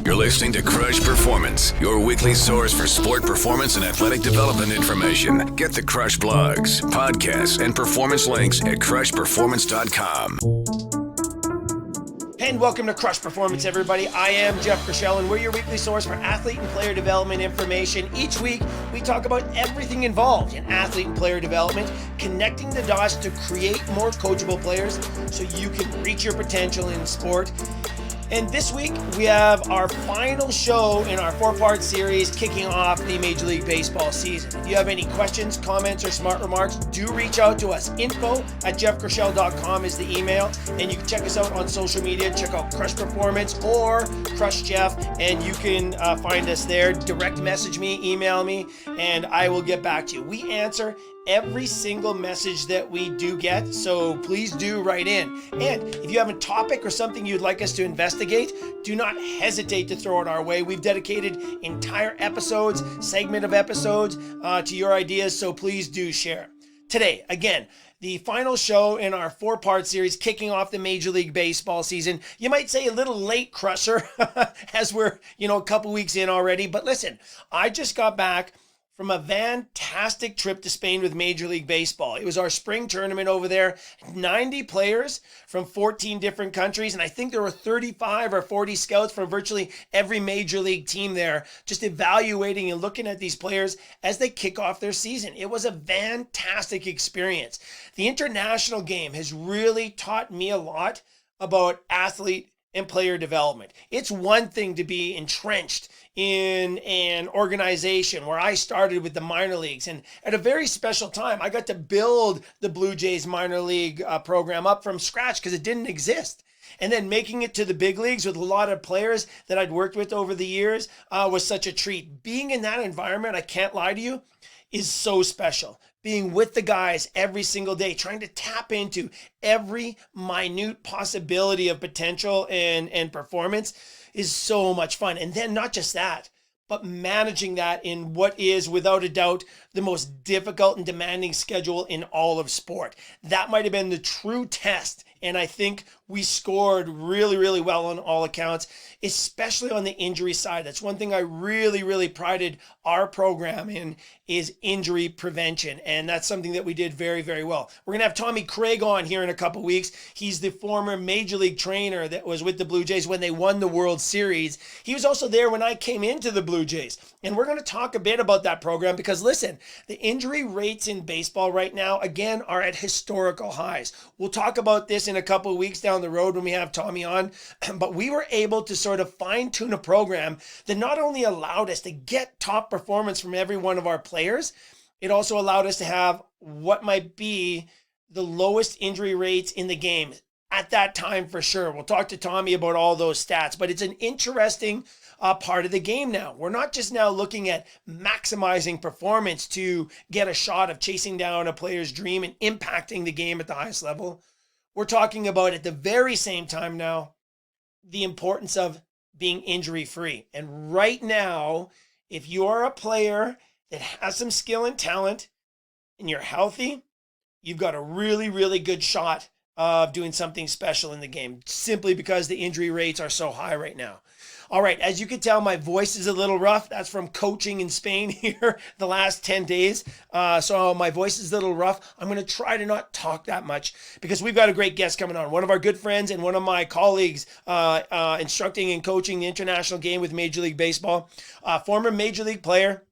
You're listening to Crush Performance, your weekly source for sport performance and athletic development information. Get the Crush blogs, podcasts, and performance links at crushperformance.com. And welcome to Crush Performance, everybody. I am Jeff Grishel, and we're your weekly source for athlete and player development information. Each week, we talk about everything involved in athlete and player development, connecting the dots to create more coachable players so you can reach your potential in sport. And this week, we have our final show in our four-part series kicking off the Major League Baseball season. If you have any questions, comments, or smart remarks, do reach out to us. info@jeffgrishel.com is the email, and you can check us out on social media. Check out Crush Performance or Crush Jeff, and you can find us there. Direct message me, email me, and I will get back to you. We answer every single message that we do get, so please do write in. And if you have a topic or something you'd like us to investigate, do not hesitate to throw it our way. We've dedicated entire episodes, segment of episodes to your ideas, so please do share. Today, again, the final show in our four-part series kicking off the Major League Baseball season. You might say a little late crusher as we're, a couple weeks in already, but listen, I just got back from a fantastic trip to Spain with Major League Baseball. It was our spring tournament over there, 90 players from 14 different countries, and I think there were 35 or 40 scouts from virtually every Major League team there, just evaluating and looking at these players as they kick off their season. It was a fantastic experience. The international game has really taught me a lot about athlete and player development. It's one thing to be entrenched in an organization where I started with the minor leagues, and at a very special time, I got to build the Blue Jays minor league program up from scratch because it didn't exist. And then making it to the big leagues with a lot of players that I'd worked with over the years was such a treat. Being in that environment, I can't lie to you, is so special. Being with the guys every single day, trying to tap into every minute possibility of potential and performance is so much fun. And then not just that, but managing that in what is, without a doubt, the most difficult and demanding schedule in all of sport. That might have been the true test. And I think we scored really, really well on all accounts, especially on the injury side. That's one thing I really, really prided our program in, is injury prevention. And that's something that we did very, very well. We're going to have Tommy Craig on here in a couple weeks. He's the former Major League trainer that was with the Blue Jays when they won the World Series. He was also there when I came into the Blue Jays. And we're going to talk a bit about that program because, listen, the injury rates in baseball right now, again, are at historical highs. We'll talk about this in a couple of weeks down the road when we have Tommy on, but we were able to sort of fine-tune a program that not only allowed us to get top performance from every one of our players, it also allowed us to have what might be the lowest injury rates in the game at that time for sure. We'll talk to Tommy about all those stats, but it's an interesting part of the game now. We're not just now looking at maximizing performance to get a shot of chasing down a player's dream and impacting the game at the highest level. We're talking about, at the very same time now, the importance of being injury-free. And right now, if you are a player that has some skill and talent and you're healthy, you've got a really, really good shot of doing something special in the game, simply because the injury rates are so high right now. All right, as you can tell, my voice is a little rough. That's from coaching in Spain here the last 10 days. So my voice is a little rough. I'm going to try to not talk that much because we've got a great guest coming on. One of our good friends and one of my colleagues instructing and coaching the international game with Major League Baseball, former Major League player,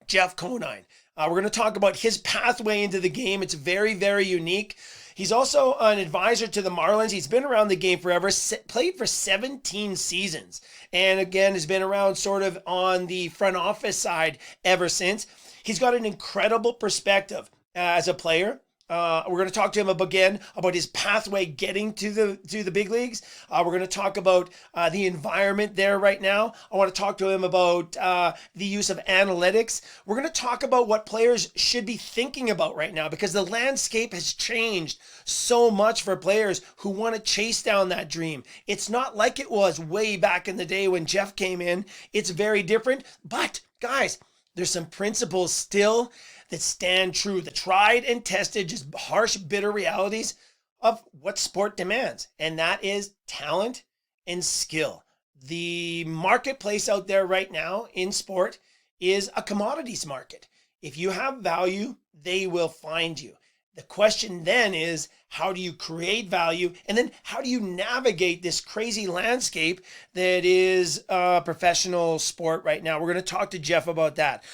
Jeff Conine. We're going to talk about his pathway into the game. It's very, very unique. He's also an advisor to the Marlins. He's been around the game forever, played for 17 seasons, and again, has been around sort of on the front office side ever since. He's got an incredible perspective as a player. We're going to talk to him again about his pathway getting to the big leagues. We're going to talk about the environment there right now. I want to talk to him about the use of analytics. We're going to talk about what players should be thinking about right now, because the landscape has changed so much for players who want to chase down that dream. It's not like it was way back in the day when Jeff came in. It's very different. But guys, there's some principles still that stand true, the tried and tested, just harsh, bitter realities of what sport demands. And that is talent and skill. the marketplace out there right now in sport is a commodities market. If you have value, they will find you. The question then is, how do you create value? And then how do you navigate this crazy landscape that is professional sport right now? We're going to talk to Jeff about that.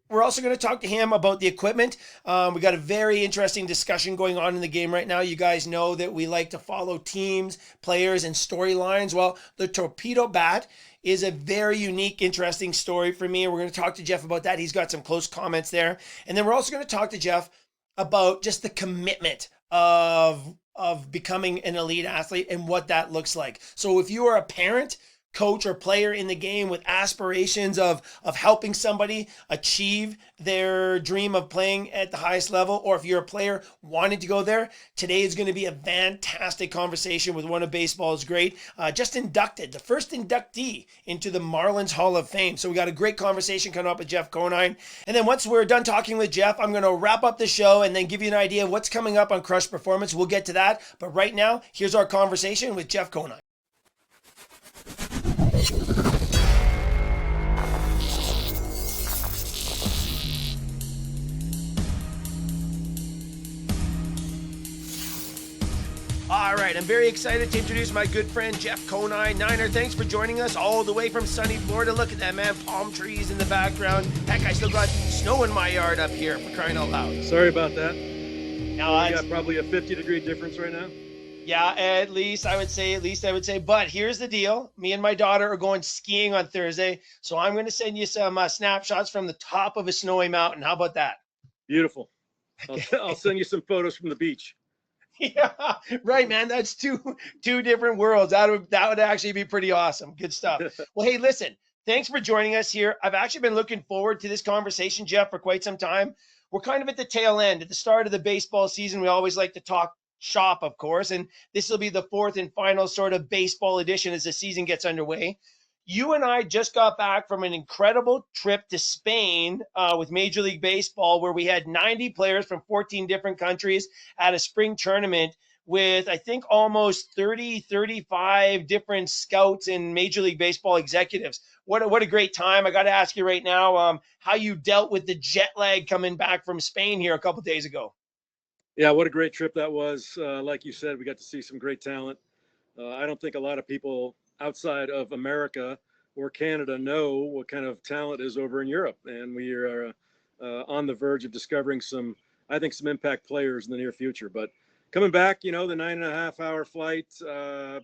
We're also going to talk to him about the equipment. We got a very interesting discussion going on in the game right now. You guys know that we like to follow teams, players, and storylines. Well, the torpedo bat is a very unique, interesting story for me. We're going to talk to Jeff about that. He's got some close comments there. And then we're also going to talk to Jeff about just the commitment of becoming an elite athlete and what that looks like. So if you are a parent, coach, or player in the game with aspirations of helping somebody achieve their dream of playing at the highest level, or if you're a player wanting to go there, today is going to be a fantastic conversation with one of baseball's great, just inducted, the first inductee into the Marlins Hall of Fame. So we got a great conversation coming up with Jeff Conine. And then once we're done talking with Jeff, I'm going to wrap up the show and then give you an idea of what's coming up on Crush Performance. We'll get to that. But right now, here's our conversation with Jeff Conine. All right, I'm very excited to introduce my good friend Jeff Conine. Niner, thanks for joining us all the way from sunny Florida. Look at that, man, palm trees in the background. Heck, I still got snow in my yard up here, for crying out loud. Sorry about that. No, you got probably a 50-degree difference right now. Yeah, at least I would say. But here's the deal. Me and my daughter are going skiing on Thursday, so I'm going to send you some snapshots from the top of a snowy mountain. How about that? Beautiful. I'll send you some photos from the beach. Yeah, right, man. That's two different worlds. That would actually be pretty awesome. Good stuff. Well, hey, listen, thanks for joining us here. I've actually been looking forward to this conversation, Jeff, for quite some time. We're kind of at the tail end, at the start of the baseball season. We always like to talk shop, of course, and this will be the fourth and final sort of baseball edition as the season gets underway. You and I just got back from an incredible trip to Spain with Major League Baseball, where we had 90 players from 14 different countries at a spring tournament with, I think, almost 35 different scouts and Major League Baseball executives. What a great time. I got to ask you right now how you dealt with the jet lag coming back from Spain here a couple of days ago. Yeah, what a great trip that was. Like you said, we got to see some great talent. I don't think a lot of people outside of America or Canada know what kind of talent is over in Europe. And we are on the verge of discovering some impact players in the near future. But coming back, the 9.5-hour flight,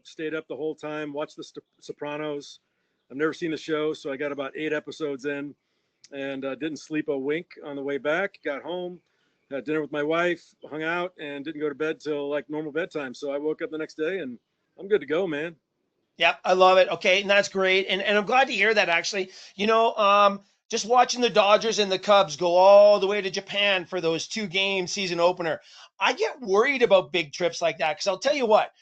stayed up the whole time, watched the Sopranos. I've never seen the show, so I got about 8 episodes in and didn't sleep a wink on the way back. Got home, had dinner with my wife, hung out, and didn't go to bed till like normal bedtime. So I woke up the next day and I'm good to go, man. Yep, I love it. Okay, and that's great. And I'm glad to hear that, actually. Just watching the Dodgers and the Cubs go all the way to Japan for those 2-game season opener, I get worried about big trips like that because I'll tell you what,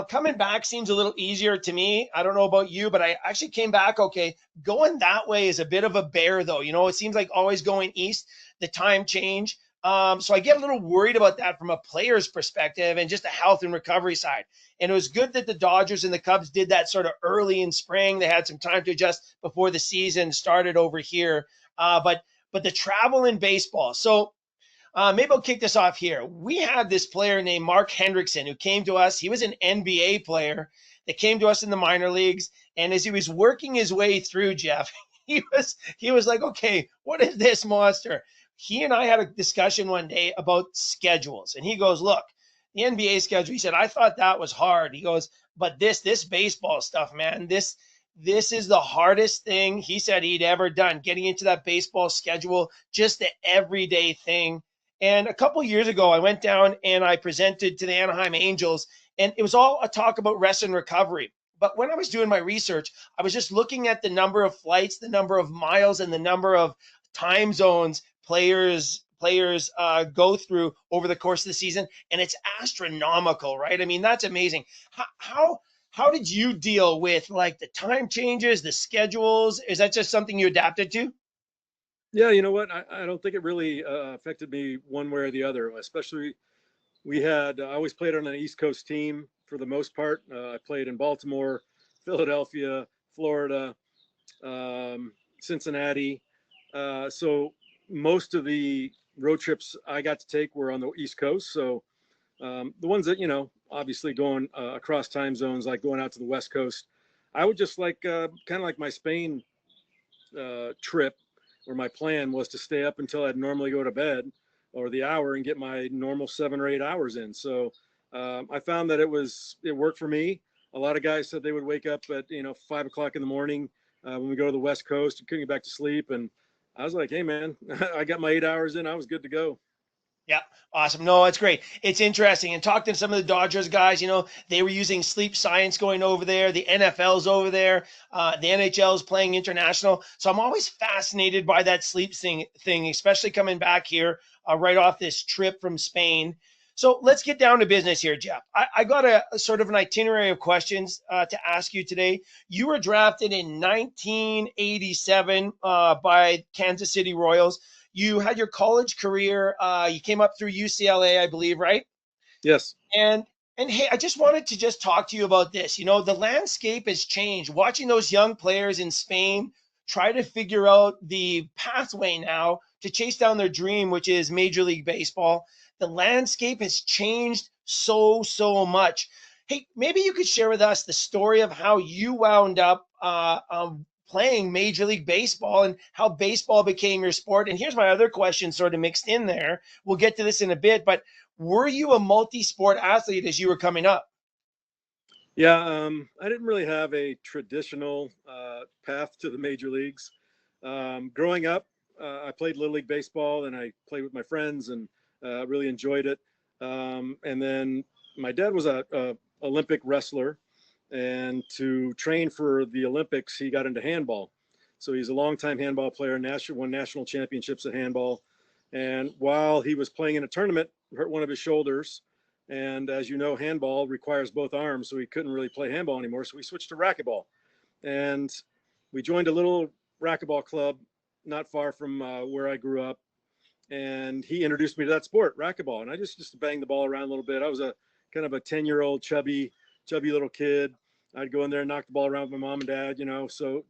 coming back seems a little easier to me. I don't know about you, but I actually came back okay. Going that way is a bit of a bear, though. It seems like always going east, the time change. So I get a little worried about that from a player's perspective and just the health and recovery side. And it was good that the Dodgers and the Cubs did that sort of early in spring. They had some time to adjust before the season started over here. But the travel in baseball. So maybe I'll kick this off here. We had this player named Mark Hendrickson who came to us. He was an NBA player that came to us in the minor leagues. And as he was working his way through, Jeff, he was like, okay, what is this monster? He and I had a discussion one day about schedules. And he goes, look, the NBA schedule, he said, I thought that was hard. He goes, but this baseball stuff, man, this is the hardest thing he said he'd ever done, getting into that baseball schedule, just the everyday thing. And a couple of years ago, I went down and I presented to the Anaheim Angels, and it was all a talk about rest and recovery. But when I was doing my research, I was just looking at the number of flights, the number of miles, and the number of time zones players go through over the course of the season, and it's astronomical, right? I mean, that's amazing. How did you deal with like the time changes, the schedules? Is that just something you adapted to? Yeah, you know what? I don't think it really affected me one way or the other. Especially, I always played on an East Coast team for the most part. I played in Baltimore, Philadelphia, Florida, Cincinnati. So most of the road trips I got to take were on the East Coast. So the ones that, obviously going across time zones, like going out to the West Coast, I would just like kind of like my Spain trip, where my plan was to stay up until I'd normally go to bed or the hour and get my normal 7 or 8 hours in. So I found that it worked for me. A lot of guys said they would wake up at 5 o'clock in the morning when we go to the West Coast and couldn't get back to sleep. And I was like, hey man, I got my 8 hours in. I was good to go. Yeah, awesome. No, it's great. It's interesting. And talking to some of the Dodgers guys, they were using sleep science going over there. The NFL's over there. The NHL's playing international. So I'm always fascinated by that sleep thing, especially coming back here right off this trip from Spain. So let's get down to business here, Jeff. I got a sort of an itinerary of questions to ask you today. You were drafted in 1987 by Kansas City Royals. You had your college career. You came up through UCLA, I believe, right? Yes. And hey, I just wanted to just talk to you about this. The landscape has changed. Watching those young players in Spain try to figure out the pathway now to chase down their dream, which is Major League Baseball. The landscape has changed so much. Hey, maybe you could share with us the story of how you wound up playing Major League Baseball and how baseball became your sport. And here's my other question sort of mixed in there. We'll get to this in a bit, but were you a multi-sport athlete as you were coming up? Yeah, I didn't really have a traditional path to the major leagues. Growing up, I played Little League Baseball and I played with my friends and really enjoyed it. And then my dad was a Olympic wrestler, and to train for the Olympics, he got into handball. So he's a longtime handball player, won national championships at handball. And while he was playing in a tournament, hurt one of his shoulders. And as you know, handball requires both arms, so he couldn't really play handball anymore. So we switched to racquetball, and we joined a little racquetball club not far from where I grew up. And he introduced me to that sport, racquetball. And I just banged the ball around a little bit. I was a kind of a 10-year-old chubby little kid. I'd go in there and knock the ball around with my mom and dad, so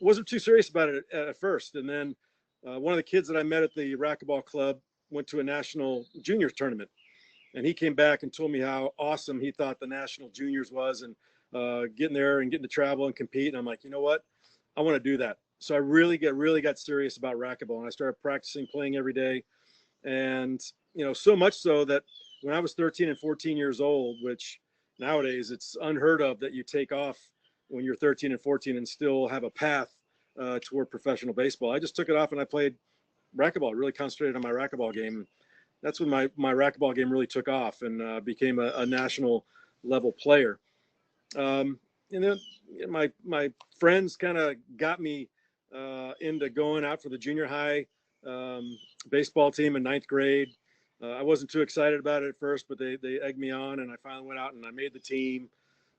wasn't too serious about it at first. And then one of the kids that I met at the racquetball club went to a national juniors tournament, and he came back and told me how awesome he thought the national juniors was, and getting there and getting to travel and compete. And I'm like, you know what? I want to do that. So I really got serious about racquetball, and I started practicing, playing every day. And, so much so that when I was 13 and 14 years old, which nowadays it's unheard of that you take off when you're 13 and 14 and still have a path toward professional baseball. I just took it off and I played racquetball, really concentrated on my racquetball game. That's when my racquetball game really took off and became a national level player. And then my friends kind of got me into going out for the junior high baseball team in ninth grade. I wasn't too excited about it at first, but they egged me on, and I finally went out and I made the team.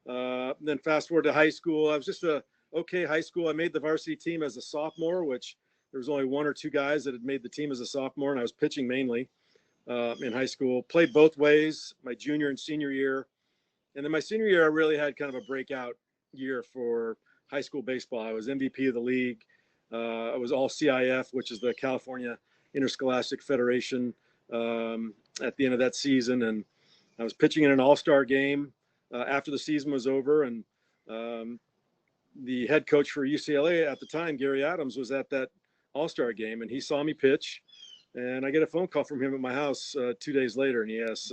Then fast forward to high school. I was just a okay high school. I made the varsity team as a sophomore, which there was only one or two guys that had made the team as a sophomore, and I was pitching mainly in high school. Played both ways, my junior and senior year. And then my senior year, I really had kind of a breakout year for high school baseball. I was MVP of the league. I was all CIF, which is the California Interscholastic Federation, at the end of that season. And I was pitching in an all-star game after the season was over. And the head coach for UCLA at the time, Gary Adams, was at that all-star game, and he saw me pitch. And I get a phone call from him at my house 2 days later, and he asks,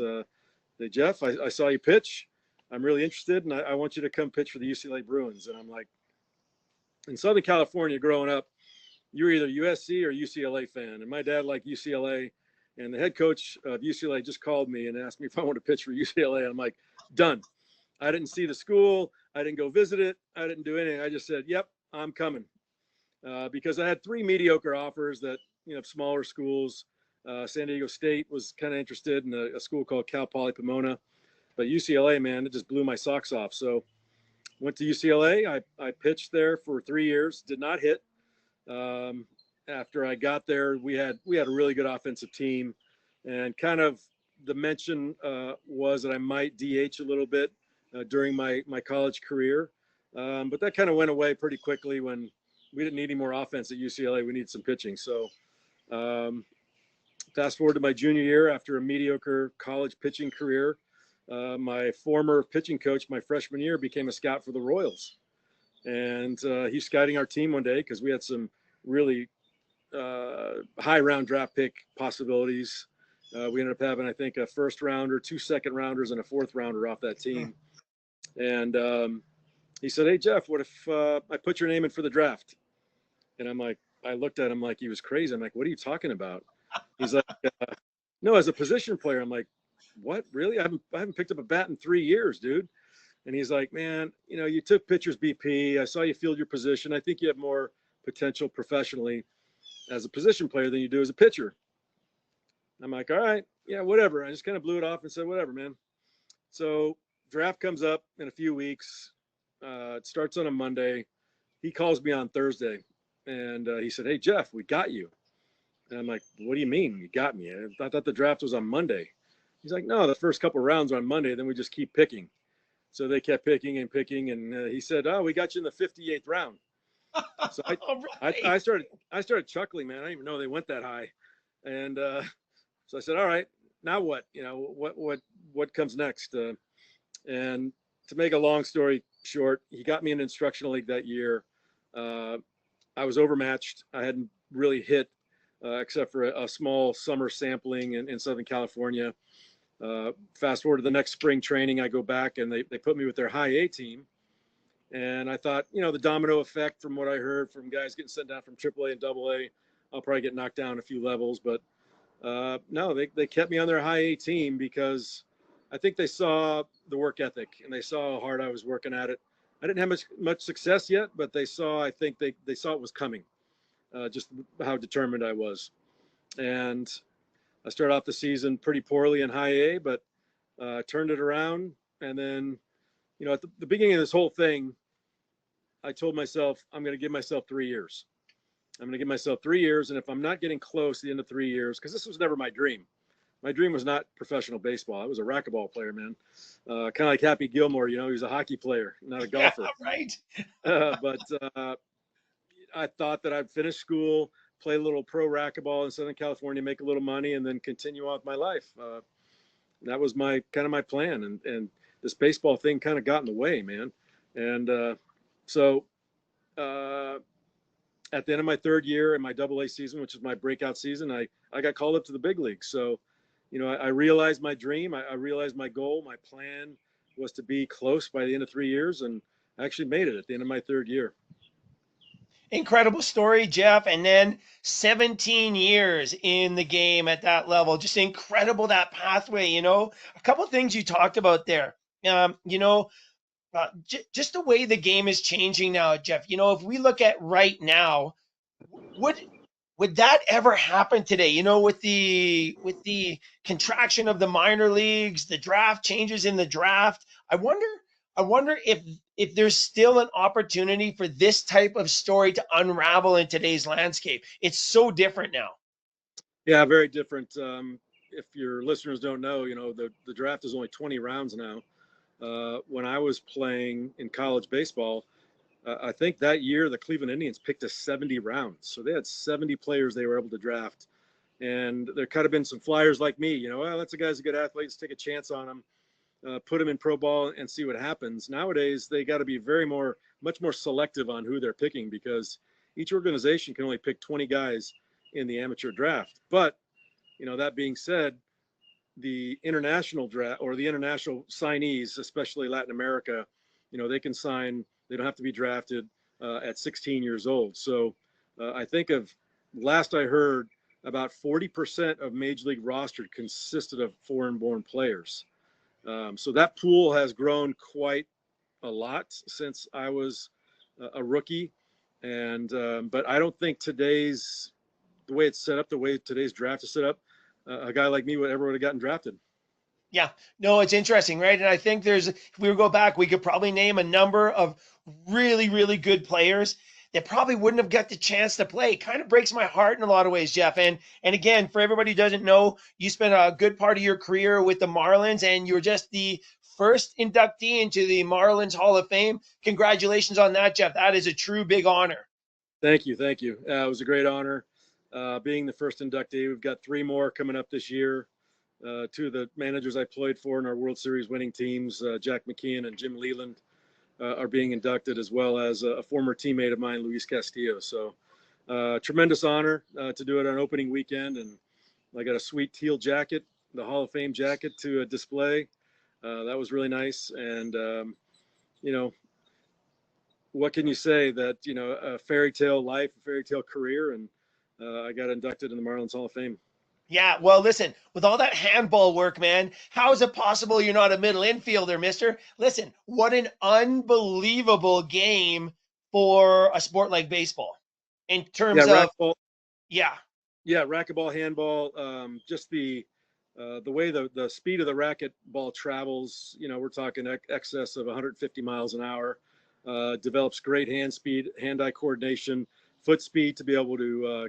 hey, Jeff, I saw you pitch. I'm really interested, and I want you to come pitch for the UCLA Bruins. And I'm like, in Southern California growing up, you're either USC or UCLA fan. And my dad liked UCLA, and the head coach of UCLA just called me and asked me if I want to pitch for UCLA. I'm like, done. I didn't see the school. I didn't go visit it. I didn't do anything. I just said, yep, I'm coming. Because I had three mediocre offers that, smaller schools. San Diego State was kind of interested in a school called Cal Poly Pomona. But UCLA, man, it just blew my socks off. So went to UCLA. I pitched there for 3 years, did not hit. After I got there, we had a really good offensive team, and kind of the mention was that I might DH a little bit during my college career. But that kind of went away pretty quickly when we didn't need any more offense at UCLA. We needed some pitching. So fast forward to my junior year, after a mediocre college pitching career, my former pitching coach my freshman year became a scout for the Royals. And he's scouting our team one day because we had some really high round draft pick possibilities. We ended up having, I think, a first rounder, 2 second rounders, and a fourth rounder off that team. And he said, "Hey, Jeff, what if I put your name in for the draft?" And I'm like, I looked at him like he was crazy. I'm like, "What are you talking about?" He's like, "No, as a position player." I'm like, "What? Really? I haven't picked up a bat in 3 years, dude." And he's like, "Man, you took pitcher's BP. I saw you field your position. I think you have more potential professionally as a position player than you do as a pitcher." I'm like, "All right, yeah, whatever." I just kind of blew it off and said, "Whatever, man." So draft comes up in a few weeks. It starts on a Monday. He calls me on Thursday, and he said, "Hey, Jeff, we got you." And I'm like, "What do you mean you got me? I thought the draft was on Monday." He's like, "No, the first couple rounds are on Monday. Then we just keep picking." So they kept picking and picking, and he said, "Oh, we got you in the 58th round." So I started chuckling, man. I didn't even know they went that high, and so I said, "All right, now what? What comes next?" And to make a long story short, he got me in an instructional league that year. I was overmatched. I hadn't really hit, except for a small summer sampling in Southern California. Fast forward to the next spring training, I go back and they put me with their high A team. And I thought, the domino effect from what I heard from guys getting sent down from AAA and AA, I'll probably get knocked down a few levels. But no, they kept me on their high A team because I think they saw the work ethic and they saw how hard I was working at it. I didn't have much success yet, but I think they saw it was coming, just how determined I was. And I started off the season pretty poorly in high A, but turned it around. And then, at the beginning of this whole thing, I told myself, I'm going to give myself 3 years. I'm going to give myself 3 years. And if I'm not getting close to the end of 3 years, because this was never my dream. My dream was not professional baseball. I was a racquetball player, man. Kind of like Happy Gilmore, he was a hockey player, not a golfer. Yeah, right. But I thought that I'd finish school, play a little pro racquetball in Southern California, make a little money, and then continue on with my life. That was my plan. And this baseball thing kind of got in the way, man. And so at the end of my third year in my AA season, which is my breakout season, I got called up to the big leagues. So, I realized my dream. I realized my goal. My plan was to be close by the end of 3 years, and I actually made it at the end of my third year. Incredible story, Jeff. And then 17 years in the game at that level. Just incredible, that pathway. A couple of things you talked about there. Just the way the game is changing now, Jeff. If we look at right now, would that ever happen today? With the contraction of the minor leagues, the draft changes in the draft. I wonder if there's still an opportunity for this type of story to unravel in today's landscape. It's so different now. Yeah, very different. If your listeners don't know, the draft is only 20 rounds now. When I was playing in college baseball, I think that year the Cleveland Indians picked us 70 rounds. So they had 70 players they were able to draft. And there could have been some flyers like me, well, that's a guy's a good athlete. Let's take a chance on him, put him in pro ball and see what happens. Nowadays, they got to be much more selective on who they're picking because each organization can only pick 20 guys in the amateur draft. But, that being said, the international draft or the international signees, especially Latin America, they can sign. They don't have to be drafted at 16 years old. So I think last I heard, about 40% of Major League roster consisted of foreign-born players. So that pool has grown quite a lot since I was a rookie. And but I don't think the way it's set up, the way today's draft is set up, a guy like me would have gotten drafted. Yeah, no, it's interesting, right? And I think if we go back, we could probably name a number of really, really good players that probably wouldn't have got the chance to play. Kind of breaks my heart in a lot of ways, Jeff. And again, for everybody who doesn't know, you spent a good part of your career with the Marlins, and you were just the first inductee into the Marlins Hall of Fame. Congratulations on that, Jeff. That is a true big honor. Thank you. Thank you. It was a great honor being the first inductee. We've got 3 more coming up this year. 2 of the managers I played for in our World Series winning teams, Jack McKeon and Jim Leland, are being inducted, as well as a former teammate of mine, Luis Castillo. So tremendous honor to do it on opening weekend. And I got a sweet teal jacket, the Hall of Fame jacket, to display. That was really nice. And, what can you say that, a fairy tale life, a fairy tale career, and I got inducted in the Marlins Hall of Fame. Yeah, well, listen, with all that handball work, man, how is it possible you're not a middle infielder, mister? Listen, what an unbelievable game for a sport like baseball in terms of, racquetball, yeah. racquetball, handball, just the way the speed of the racquetball travels, we're talking excess of 150 miles an hour, develops great hand speed, hand-eye coordination, foot speed to be able to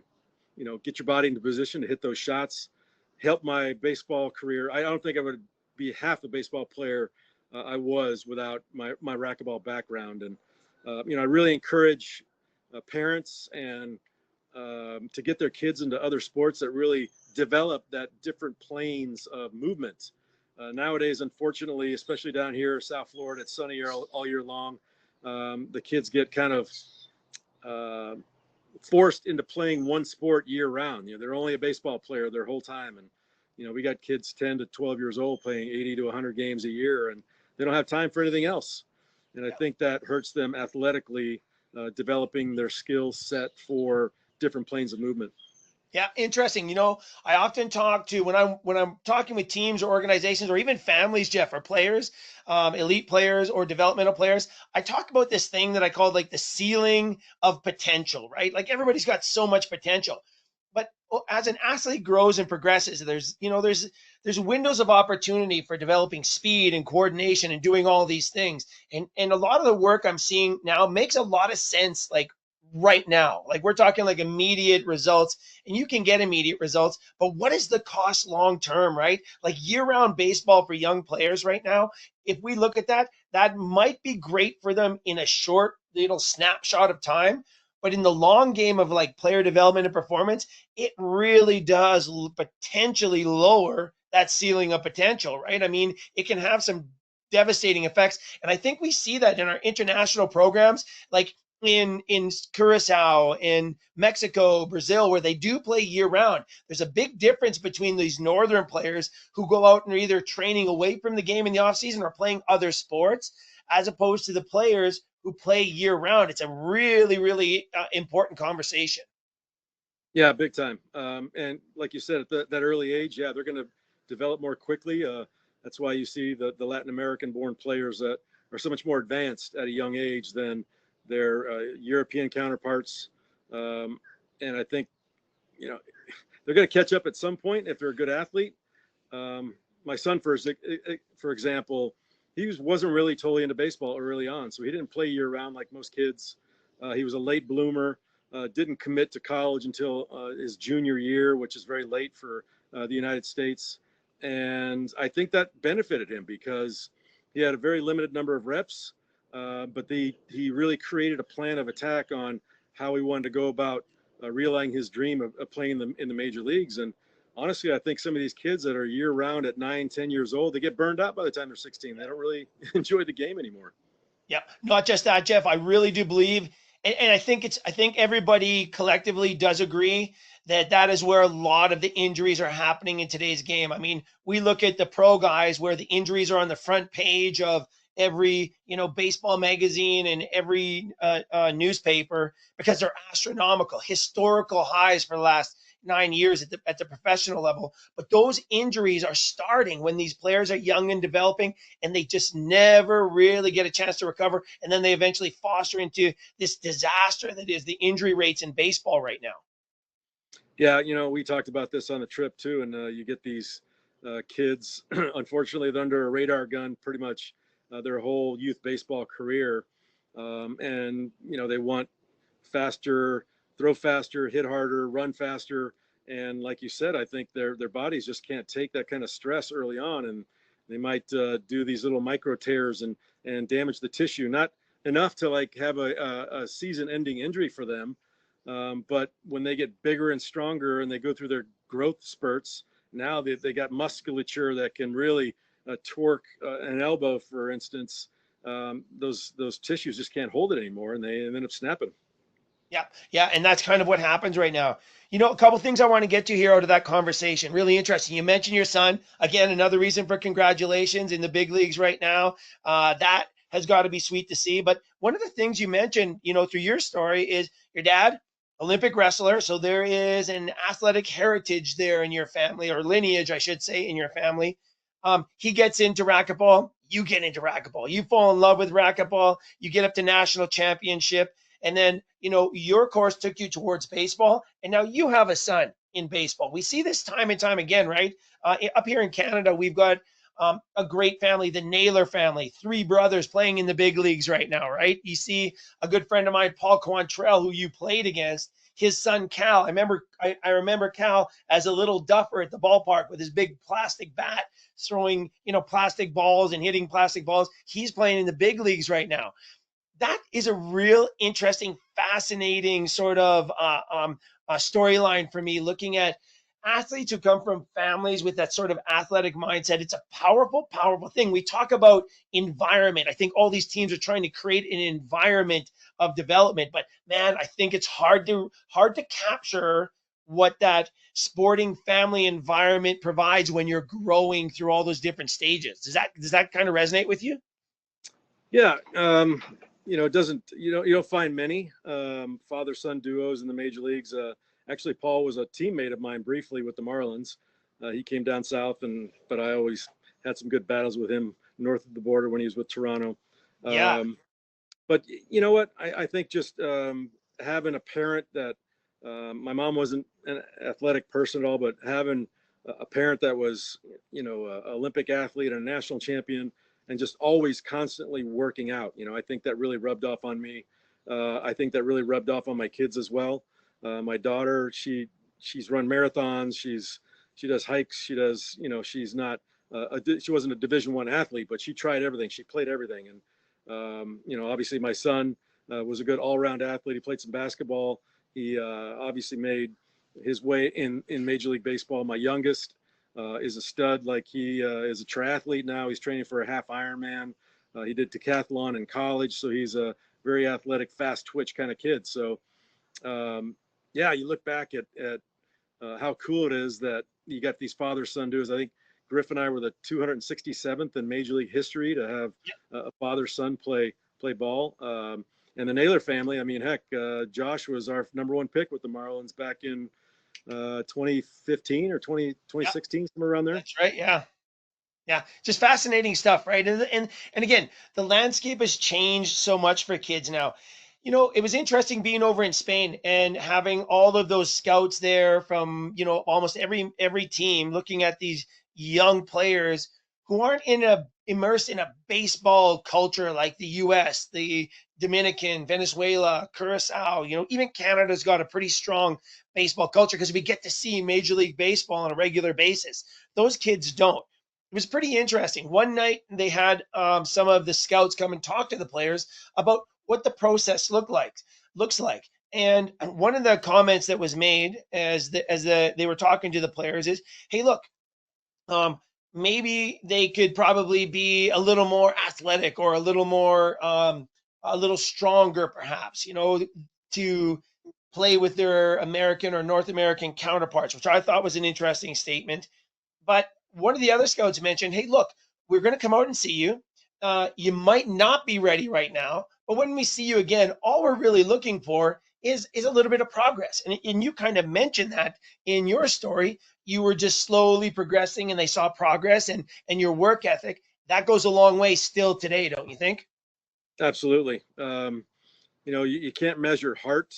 get your body into position to hit those shots. Helped my baseball career. I don't think I would be half the baseball player I was without my racquetball background. And I really encourage parents and to get their kids into other sports that really develop that different planes of movement. Nowadays, unfortunately, especially down here, South Florida, it's sunny all year long. The kids get kind of forced into playing one sport year round. They're only a baseball player their whole time. And, we got kids 10 to 12 years old playing 80 to 100 games a year, and they don't have time for anything else. And I think that hurts them athletically, developing their skill set for different planes of movement. Yeah, interesting. I often talk to when I'm talking with teams or organizations or even families, Jeff, or players, elite players or developmental players. I talk about this thing that I call like the ceiling of potential, right? Like everybody's got so much potential, but as an athlete grows and progresses, there's windows of opportunity for developing speed and coordination and doing all these things. And a lot of the work I'm seeing now makes a lot of sense, like right now. Like we're talking like immediate results, and you can get immediate results, but what is the cost long term, right? Like year-round baseball for young players right now, if we look at that, that might be great for them in a short little snapshot of time, but in the long game of like player development and performance, it really does potentially lower that ceiling of potential, right? I mean, it can have some devastating effects, and I think we see that in our international programs, like in Curacao, in Mexico, Brazil, where they do play year round. There's a big difference between these northern players who go out and are either training away from the game in the off season or playing other sports, as opposed to the players who play year round. It's a really, really important conversation. Yeah, big time. And like you said, at that early age, they're going to develop more quickly. That's why you see the Latin American born players that are so much more advanced at a young age than their European counterparts. And I think, they're going to catch up at some point if they're a good athlete. My son, for example, he wasn't really totally into baseball early on, so he didn't play year round like most kids. He was a late bloomer, didn't commit to college until his junior year, which is very late for the United States. And I think that benefited him because he had a very limited number of reps, but he really created a plan of attack on how he wanted to go about realizing his dream of playing in the major leagues. And honestly, I think some of these kids that are year round at 9, 10 years old, they get burned out by the time they're 16. They don't really enjoy the game anymore. Yeah, not just that, Jeff. I really do believe, and I think everybody collectively does agree that is where a lot of the injuries are happening in today's game. I mean, we look at the pro guys where the injuries are on the front page of every baseball magazine and every newspaper because they're astronomical, historical highs for the last 9 years at the professional level. But those injuries are starting when these players are young and developing, and they just never really get a chance to recover. And then they eventually foster into this disaster that is the injury rates in baseball right now. Yeah, we talked about this on the trip too, and you get these kids, unfortunately, they're under a radar gun pretty much their whole youth baseball career, and they want faster, throw faster, hit harder, run faster, and like you said, I think their bodies just can't take that kind of stress early on, and They might do these little micro tears and damage the tissue, not enough to like have a season-ending injury for them. But when they get bigger and stronger and they go through their growth spurts, now they got musculature that can really torque an elbow, for instance. Those tissues just can't hold it anymore, and they end up snapping. Yeah, yeah, and that's kind of what happens right now. A couple things I want to get to here out of that conversation. Really interesting. You mentioned your son. Again, another reason for congratulations in the big leagues right now. That has got to be sweet to see. But one of the things you mentioned, through your story is your dad, Olympic wrestler. So there is an athletic heritage there in your family, or lineage, I should say, in your family. He gets into racquetball. You get into racquetball. You fall in love with racquetball. You get up to national championship. And then, your course took you towards baseball. And now you have a son in baseball. We see this time and time again, right? Up here in Canada, we've got a great family, the Naylor family, 3 brothers playing in the big leagues right now, right? You see a good friend of mine, Paul Quantrell, who you played against, his son, Cal. I remember Cal as a little duffer at the ballpark with his big plastic bat, throwing, plastic balls and hitting plastic balls. He's playing in the big leagues right now. That is a real interesting, fascinating sort of storyline for me, looking at athletes who come from families with that sort of athletic mindset. It's a powerful, powerful thing. We talk about environment. I think all these teams are trying to create an environment of development, but man, I think it's hard to capture what that sporting family environment provides when you're growing through all those different stages. Does that kind of resonate with you? Yeah. It doesn't, you don't find many father-son duos in the major leagues. Actually, Paul was a teammate of mine briefly with the Marlins. He came down south, but I always had some good battles with him north of the border when he was with Toronto. Yeah. But you know what? I think just having a parent that my mom wasn't an athletic person at all, but having a parent that was, an Olympic athlete and a national champion, and just always constantly working out. I think that really rubbed off on me. I think that really rubbed off on my kids as well. My daughter, she's run marathons. She does hikes. She does, she's not, she wasn't a Division I athlete, but she tried everything. She played everything. And, obviously my son was a good all-around athlete. He played some basketball. He obviously made his way in Major League Baseball. My youngest, is a stud. Like he is a triathlete now. He's training for a half Ironman. He did decathlon in college, so he's a very athletic, fast twitch kind of kid. So, you look back at how cool it is that you got these father-son duos. I think Griff and I were the 267th in Major League history to have a father-son play ball. And the Naylor family, I mean, heck, Josh was our number 1 pick with the Marlins back in 2015 or 2016, somewhere around there. That's right. Yeah, just fascinating stuff, right? And again, the landscape has changed so much for kids now. It was interesting being over in Spain and having all of those scouts there from almost every team, looking at these young players who aren't immersed in a baseball culture like the U.S., the Dominican, Venezuela, Curacao. Even Canada's got a pretty strong baseball culture because we get to see Major League Baseball on a regular basis. Those kids don't. It was pretty interesting. One night they had some of the scouts come and talk to the players about what the process looks like. And one of the comments that was made as they were talking to the players is, "Hey, look, maybe they could probably be a little more athletic or a little stronger, perhaps, to play with their American or North American counterparts," which I thought was an interesting statement. But one of the other scouts mentioned, "Hey, look, we're going to come out and see you. You might not be ready right now, but when we see you again, all we're really looking for is a little bit of progress." And you kind of mentioned that in your story. You were just slowly progressing and they saw progress and your work ethic. That goes a long way still today, don't you think? Absolutely. You can't measure heart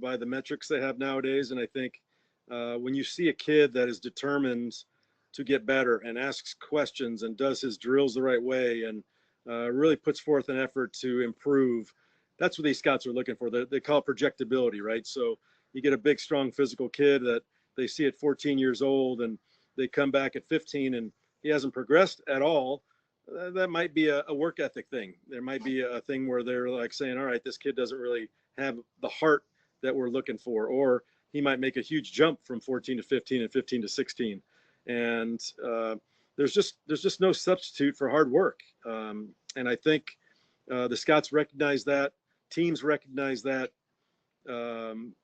by the metrics they have nowadays. And I think when you see a kid that is determined to get better and asks questions and does his drills the right way and really puts forth an effort to improve, that's what these scouts are looking for. They call it projectability, right? So you get a big, strong physical kid that they see at 14 years old and they come back at 15 and he hasn't progressed at all, that might be a work ethic thing. There might be a thing where they're like saying, all right, this kid doesn't really have the heart that we're looking for, or he might make a huge jump from 14 to 15 and 15 to 16. And there's just no substitute for hard work. And I think the scouts recognize that, teams recognize that,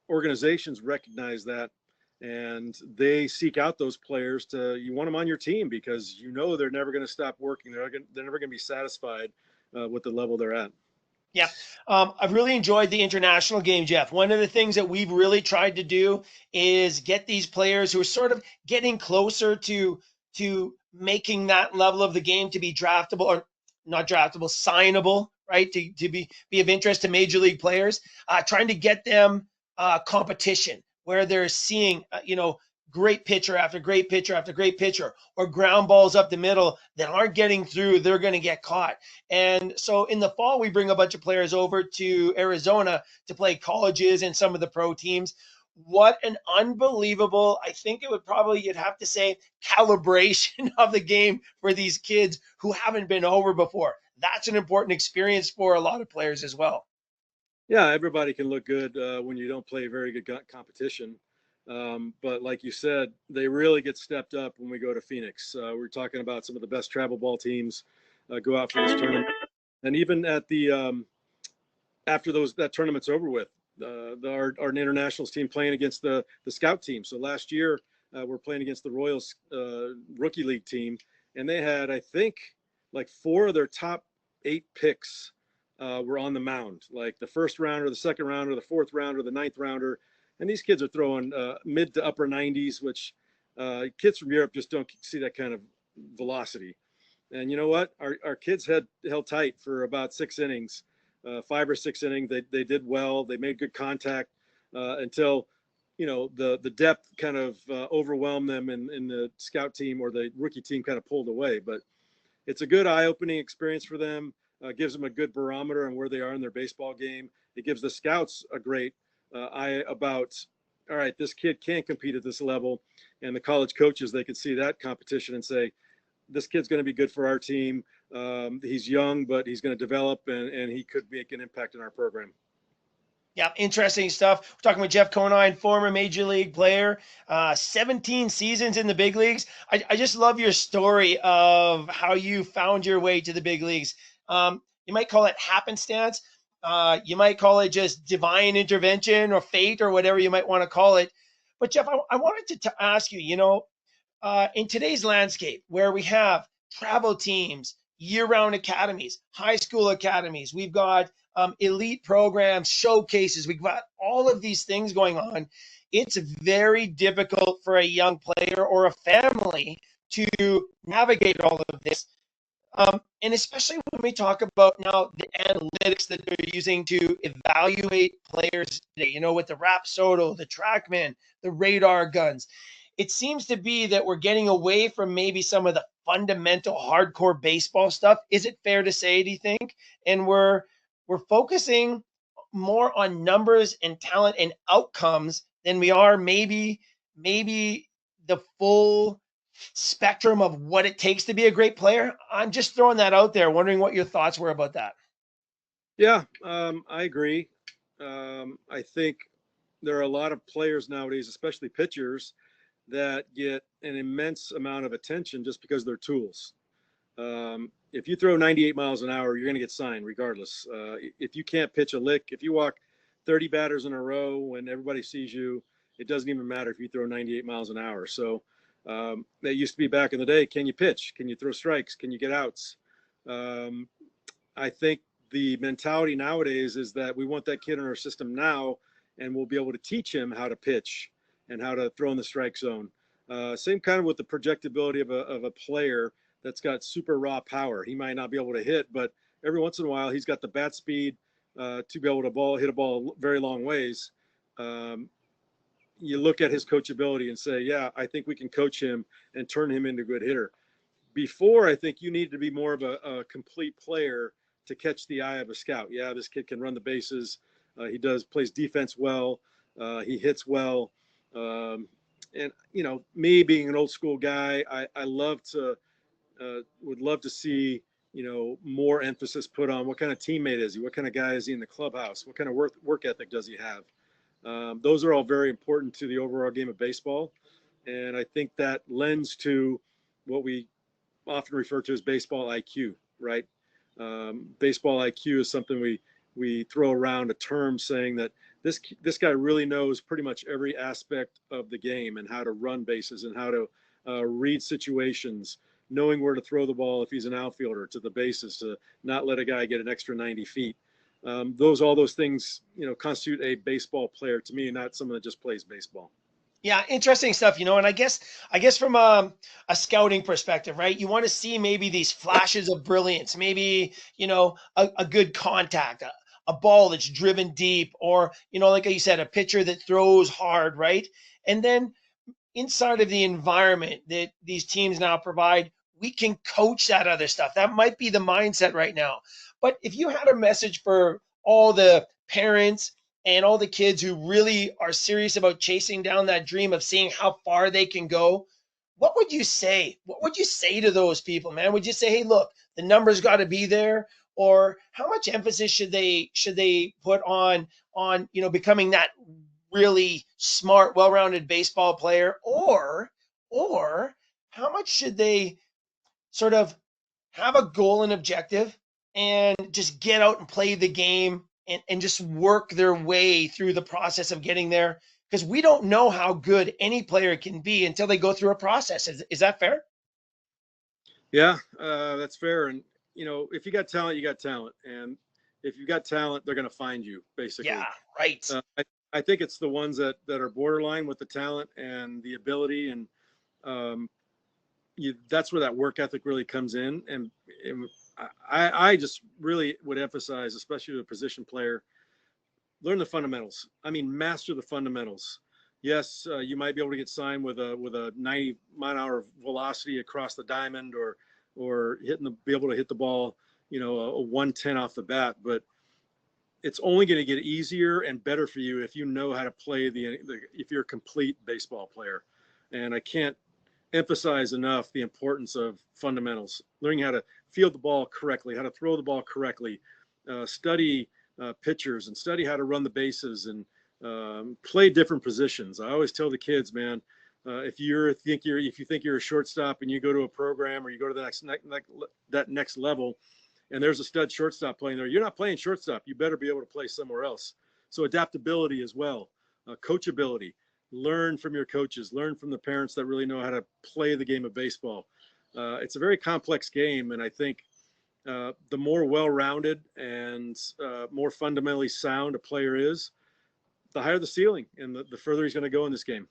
organizations recognize that, and they seek out those players. You want them on your team because they're never going to stop working. They're never going to be satisfied with the level they're at. Yeah. I've really enjoyed the international game, Jeff. One of the things that we've really tried to do is get these players who are sort of getting closer to making that level of the game to be draftable, or not draftable, signable, right? To be of interest to major league players, trying to get them competition where they're seeing, great pitcher after great pitcher after great pitcher, or ground balls up the middle that aren't getting through, they're going to get caught. And so in the fall, we bring a bunch of players over to Arizona to play colleges and some of the pro teams. What an unbelievable, I think you'd have to say, calibration of the game for these kids who haven't been over before. That's an important experience for a lot of players as well. Yeah, everybody can look good when you don't play very good competition. But like you said, they really get stepped up when we go to Phoenix. We're talking about some of the best travel ball teams go out for this tournament. And even at the after that tournament's over with, our internationals team playing against the scout team. So last year we're playing against the Royals rookie league team, and they had, I think, like 4 of their top 8 picks were on the mound, like the first rounder, the second rounder, the fourth rounder, the ninth rounder. And these kids are throwing mid to upper 90s, which kids from Europe just don't see that kind of velocity. And you know what? Our kids held tight for about 6 innings, 5 or 6 innings. They did well. They made good contact until, the depth kind of overwhelmed them, and the scout team or the rookie team kind of pulled away. But it's a good eye-opening experience for them. Gives them a good barometer on where they are in their baseball game. It gives the scouts a great eye about, all right, this kid can compete at this level. And the college coaches, they can see that competition and say, this kid's going to be good for our team. He's young, but he's going to develop, and he could make an impact in our program. Yeah, interesting stuff. We're talking with Jeff Conine, former major league player, 17 seasons in the big leagues. I just love your story of how you found your way to the big leagues. You might call it happenstance. You might call it just divine intervention or fate or whatever you might want to call it. But Jeff, I wanted to ask you, in today's landscape where we have travel teams, year-round academies, high school academies, we've got elite programs, showcases, we've got all of these things going on. It's very difficult for a young player or a family to navigate all of this. And especially when we talk about now the analytics that they're using to evaluate players today, with the Rapsodo, the TrackMan, the radar guns. It seems to be that we're getting away from maybe some of the fundamental hardcore baseball stuff. Is it fair to say, do you think? And we're focusing more on numbers and talent and outcomes than we are maybe the full spectrum of what it takes to be a great player. I'm just throwing that out there, wondering what your thoughts were about that. Yeah, I agree. I think there are a lot of players nowadays, especially pitchers, that get an immense amount of attention just because they're tools. If you throw 98 miles an hour, you're going to get signed regardless. If you can't pitch a lick, if you walk 30 batters in a row when everybody sees you, it doesn't even matter if you throw 98 miles an hour. So that used to be back in the day. Can you pitch? Can you throw strikes? Can you get outs? I think the mentality nowadays is that we want that kid in our system now, and we'll be able to teach him how to pitch and how to throw in the strike zone. Same kind of with the projectability of a player that's got super raw power. He might not be able to hit, but every once in a while he's got the bat speed to be able to hit a ball very long ways. You look at his coachability and say, yeah, I think we can coach him and turn him into a good hitter. Before, I think you need to be more of a complete player to catch the eye of a scout. Yeah, this kid can run the bases. He plays defense well. He hits well. And, me being an old school guy, I love to Would love to see, more emphasis put on what kind of teammate is he, what kind of guy is he in the clubhouse, what kind of work ethic does he have. Those are all very important to the overall game of baseball, and I think that lends to what we often refer to as baseball IQ, right? Baseball IQ is something we throw around a term saying that this guy really knows pretty much every aspect of the game and how to run bases and how to read situations, knowing where to throw the ball if he's an outfielder to the bases, to not let a guy get an extra 90 feet. All those things, constitute a baseball player to me, not someone that just plays baseball. Yeah, interesting stuff, and I guess from a scouting perspective, right? You want to see maybe these flashes of brilliance, maybe, a good contact, a ball that's driven deep, or, like you said, a pitcher that throws hard, right? And then inside of the environment that these teams now provide, we can coach that other stuff. That might be the mindset right now. But if you had a message for all the parents and all the kids who really are serious about chasing down that dream of seeing how far they can go, what would you say? What would you say to those people, man? Would you say, hey, look, the numbers got to be there? Or how much emphasis should they put on becoming that really smart, well-rounded baseball player? Or how much should they sort of have a goal and objective and just get out and play the game and just work their way through the process of getting there? Because we don't know how good any player can be until they go through a process. Is that fair? Yeah, that's fair. And, if you got talent, you got talent. And if you've got talent, they're going to find you, basically. Yeah, right. I think it's the ones that are borderline with the talent and the ability. And that's where that work ethic really comes in. And I just really would emphasize, especially to a position player, learn the fundamentals. I mean, master the fundamentals. Yes, you might be able to get signed with a 90-mile-an-hour velocity across the diamond, or be able to hit the ball, a 110 off the bat. But it's only going to get easier and better for you if you know how to play if you're a complete baseball player. And I can't emphasize enough the importance of fundamentals, learning how to field the ball correctly, how to throw the ball correctly, study pitchers and study how to run the bases and play different positions. I always tell the kids, man, if you think you're a shortstop and you go to a program or you go to that next level and there's a stud shortstop playing there, you're not playing shortstop. You better be able to play somewhere else. So adaptability as well, coachability. Learn from your coaches, learn from the parents that really know how to play the game of baseball. It's a very complex game, and I think the more well-rounded and more fundamentally sound a player is, the higher the ceiling and the further he's going to go in this game.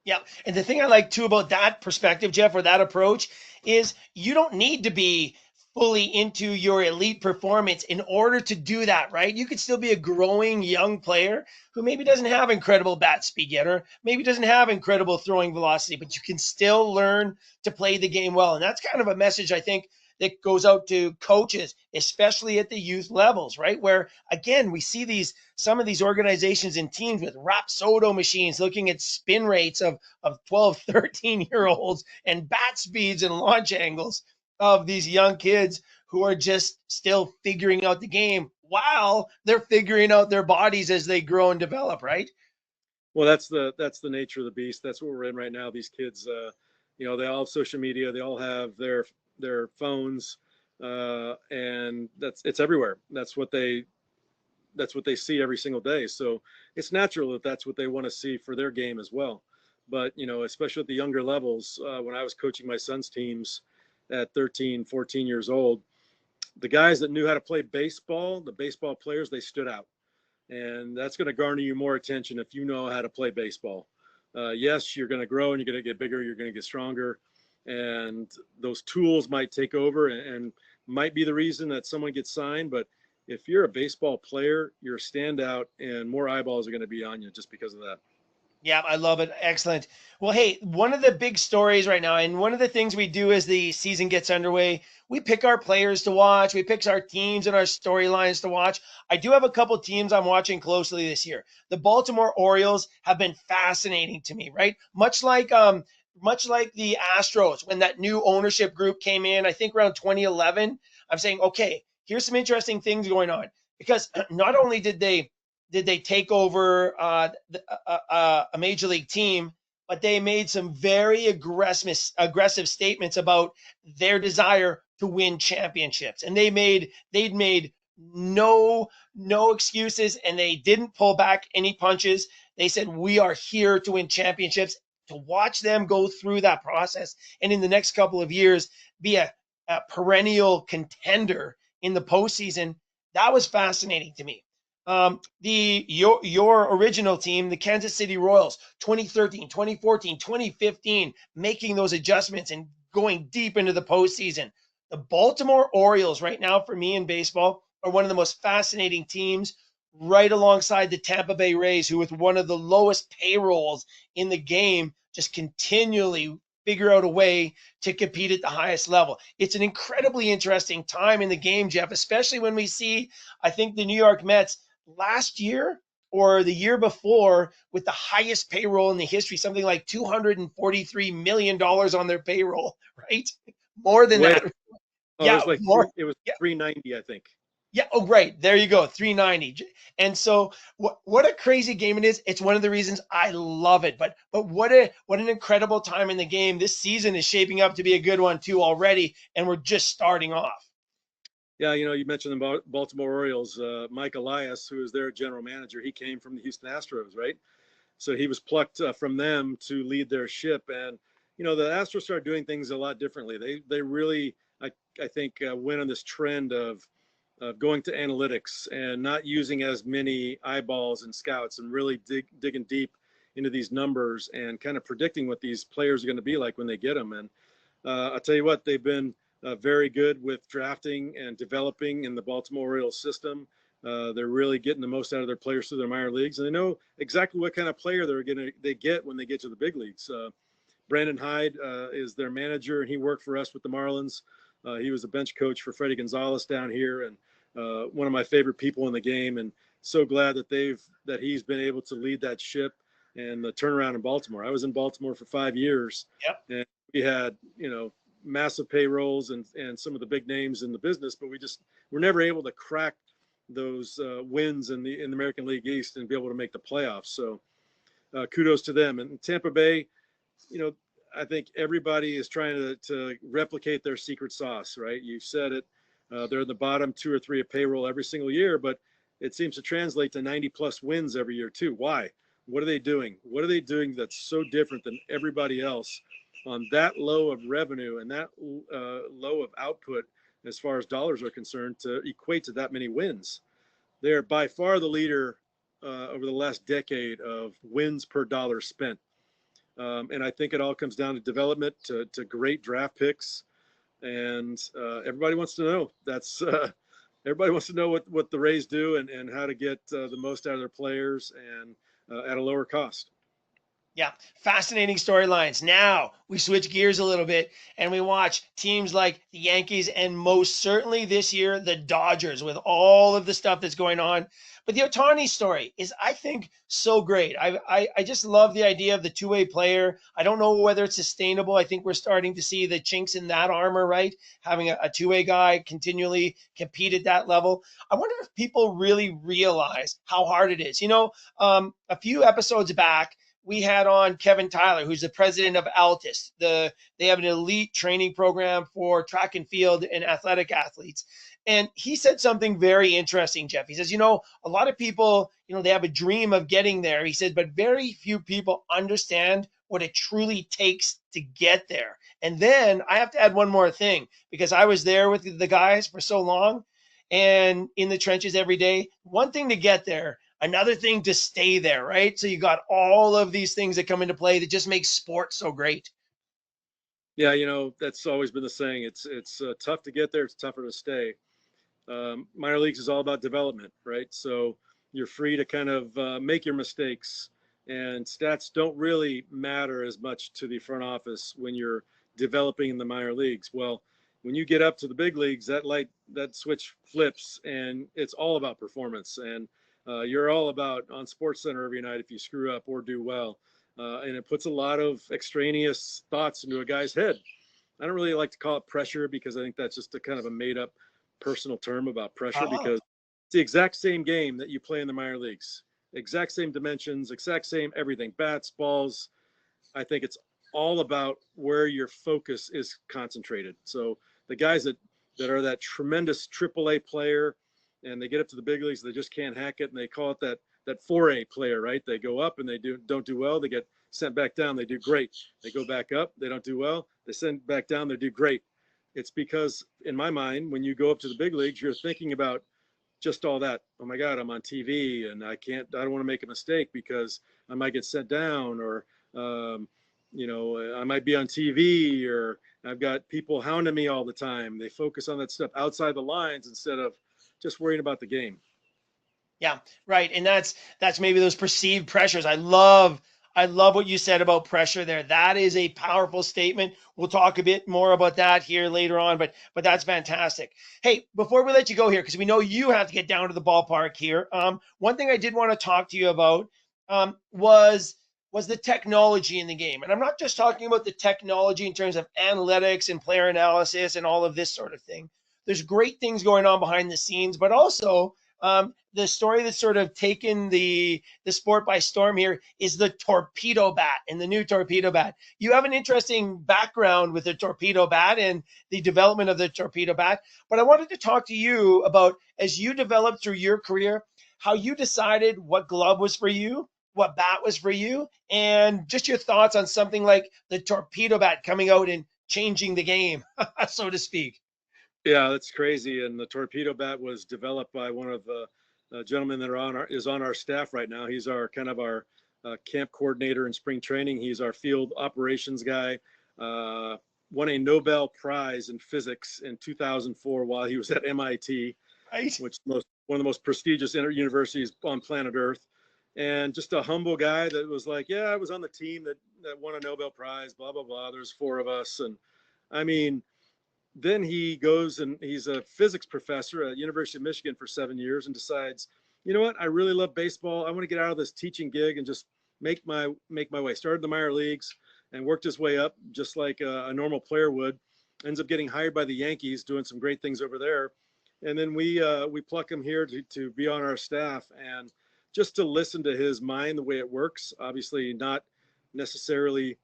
Yeah. And the thing I like too about that perspective, Jeff, or that approach, is you don't need to be fully into your elite performance in order to do that, right? You could still be a growing young player who maybe doesn't have incredible bat speed yet, or maybe doesn't have incredible throwing velocity, but you can still learn to play the game well. And that's kind of a message, I think, that goes out to coaches, especially at the youth levels, right? Where, again, we see some of these organizations and teams with Rapsodo machines looking at spin rates of 12, 13-year-olds and bat speeds and launch angles of these young kids who are just still figuring out the game while they're figuring out their bodies as they grow and develop, right? Well, that's the nature of the beast. That's what we're in right now. These kids, they all have social media. They all have their phones, and it's everywhere. That's what they see every single day. So it's natural that that's what they want to see for their game as well. But, especially at the younger levels, when I was coaching my son's teams at 13, 14 years old, the guys that knew how to play baseball, the baseball players, they stood out. And that's going to garner you more attention if you know how to play baseball. Yes, you're going to grow and you're going to get bigger, you're going to get stronger. And those tools might take over and might be the reason that someone gets signed. But if you're a baseball player, you're a standout, and more eyeballs are going to be on you just because of that. Yeah, I love it. Excellent. Well, hey, one of the big stories right now, and one of the things we do as the season gets underway, we pick our players to watch. We pick our teams and our storylines to watch. I do have a couple teams I'm watching closely this year. The Baltimore Orioles have been fascinating to me, right? Much like much like the Astros, when that new ownership group came in, I think around 2011, I'm saying, okay, here's some interesting things going on, because not only did they take over a major league team, but they made some very aggressive statements about their desire to win championships, and they'd made no excuses, and they didn't pull back any punches. They said, we are here to win championships. To watch them go through that process and in the next couple of years be a perennial contender in the postseason, that was fascinating to me. Your original team, the Kansas City Royals, 2013, 2014, 2015, making those adjustments and going deep into the postseason. The Baltimore Orioles right now, for me in baseball, are one of the most fascinating teams, right alongside the Tampa Bay Rays, who with one of the lowest payrolls in the game, just continually figure out a way to compete at the highest level. It's an incredibly interesting time in the game, Jeff, especially when we see, I think, the New York Mets last year or the year before with the highest payroll in the history, something like $243 million on their payroll, right? More than Wait, that. oh, Yeah, more. it was Yeah. 390, I think. Yeah. Oh, right. There you go. 390. And so what a crazy game it is. It's one of the reasons I love it. But what an incredible time in the game. This season is shaping up to be a good one too already, and we're just starting off. Yeah, you mentioned the Baltimore Orioles. Mike Elias, who is their general manager, he came from the Houston Astros, right? So he was plucked from them to lead their ship. And the Astros started doing things a lot differently. They really, I think, went on this trend of going to analytics and not using as many eyeballs and scouts, and really digging deep into these numbers and kind of predicting what these players are going to be like when they get them. And I'll tell you what, they've been very good with drafting and developing in the Baltimore Orioles system. They're really getting the most out of their players through their minor leagues, and they know exactly what kind of player they get when they get to the big leagues. Brandon Hyde is their manager, and he worked for us with the Marlins. He was a bench coach for Freddie Gonzalez down here, and one of my favorite people in the game. And so glad that he's been able to lead that ship and the turnaround in Baltimore. I was in Baltimore for 5 years, Yep. and we had massive payrolls and some of the big names in the business, but we're never able to crack those wins in the American League East and be able to make the playoffs. So kudos to them. And Tampa Bay, I think everybody is trying to replicate their secret sauce, right? You said it. They're in the bottom 2 or 3 of payroll every single year, but it seems to translate to 90 plus wins every year too. Why? What are they doing? What are they doing that's so different than everybody else on that low of revenue and that low of output as far as dollars are concerned to equate to that many wins? They're by far the leader over the last decade of wins per dollar spent. And I think it all comes down to development, to great draft picks. And everybody wants to know. Everybody wants to know what the Rays do and how to get the most out of their players and at a lower cost. Yeah, fascinating storylines. Now we switch gears a little bit and we watch teams like the Yankees and most certainly this year, the Dodgers, with all of the stuff that's going on. But the Ohtani story is, I think, so great. I just love the idea of the two-way player. I don't know whether it's sustainable. I think we're starting to see the chinks in that armor, right? Having a two-way guy continually compete at that level. I wonder if people really realize how hard it is. A few episodes back, we had on Kevin Tyler, who's the president of Altus. They have an elite training program for track and field and athletic athletes. And he said something very interesting, Jeff. He says, a lot of people, they have a dream of getting there. He said, but very few people understand what it truly takes to get there. And then I have to add one more thing, because I was there with the guys for so long and in the trenches every day. One thing to get there, another thing to stay there, right? So you got all of these things that come into play that just make sports so great. Yeah, that's always been the saying. It's tough to get there. It's tougher to stay. Minor leagues is all about development, right? So you're free to kind of make your mistakes, and stats don't really matter as much to the front office when you're developing in the minor leagues. Well, when you get up to the big leagues, that switch flips, and it's all about performance. And you're all about on SportsCenter every night. If you screw up or do well, and it puts a lot of extraneous thoughts into a guy's head. I don't really like to call it pressure because I think that's just a kind of a made up personal term about pressure, Oh, because it's the exact same game that you play in the minor leagues, exact same dimensions, exact same everything, bats, balls. I think it's all about where your focus is concentrated. So the guys that are that tremendous AAA player and they get up to the big leagues, they just can't hack it, and they call it that 4A player, right? They go up and they don't do well, they get sent back down, they do great. They go back up, they don't do well, they send back down, they do great. It's because in my mind, when you go up to the big leagues, you're thinking about just all that. Oh my God, I'm on TV and I don't want to make a mistake because I might get sent down, or I might be on TV, or I've got people hounding me all the time. They focus on that stuff outside the lines instead of just worrying about the game. yeah, right. And that's maybe those perceived pressures. I love what you said about pressure there. That is a powerful statement. We'll talk a bit more about that here later on, but that's fantastic. Hey, before we let you go here, because we know you have to get down to the ballpark here. One thing I did want to talk to you about was the technology in the game. And I'm not just talking about the technology in terms of analytics and player analysis and all of this sort of thing. There's great things going on behind the scenes, but also the story that's sort of taken the sport by storm here is the torpedo bat and the new torpedo bat. You have an interesting background with the torpedo bat and the development of the torpedo bat, but I wanted to talk to you about, as you developed through your career, how you decided what glove was for you, what bat was for you, and just your thoughts on something like the torpedo bat coming out and changing the game, so to speak. Yeah, that's crazy. And the torpedo bat was developed by one of the gentlemen that is on our staff right now. He's our kind of our camp coordinator in spring training. He's our field operations guy. Won a Nobel Prize in physics in 2004 while he was at MIT, Right? which is one of the most prestigious universities on planet Earth. And just a humble guy that was like, yeah, I was on the team that won a Nobel Prize, blah, blah, blah. There's 4 of us. And I mean, then he goes and he's a physics professor at University of Michigan for 7 years and decides, you know what, I really love baseball. I want to get out of this teaching gig and just make my way. Started the minor leagues and worked his way up just like a normal player would. Ends up getting hired by the Yankees, doing some great things over there. And then we pluck him here to be on our staff and just to listen to his mind, the way it works. Obviously not necessarily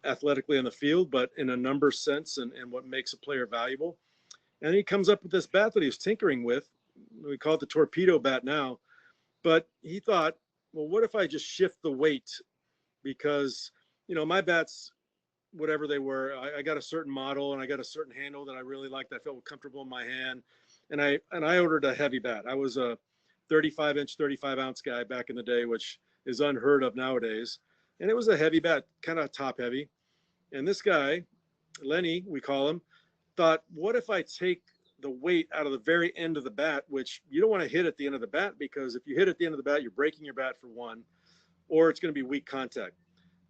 athletically on the field, but in a number sense and what makes a player valuable. And he comes up with this bat that he was tinkering with. We call it the torpedo bat now. But he thought, well, what if I just shift the weight? Because, my bats, whatever they were, I got a certain model and I got a certain handle that I really liked. I felt comfortable in my hand. And I ordered a heavy bat. I was a 35-inch, 35-ounce guy back in the day, which is unheard of nowadays. And it was a heavy bat, kind of top heavy. And this guy, Lenny, we call him, thought, what if I take the weight out of the very end of the bat, which you don't want to hit at the end of the bat, because if you hit at the end of the bat, you're breaking your bat for one, or it's going to be weak contact.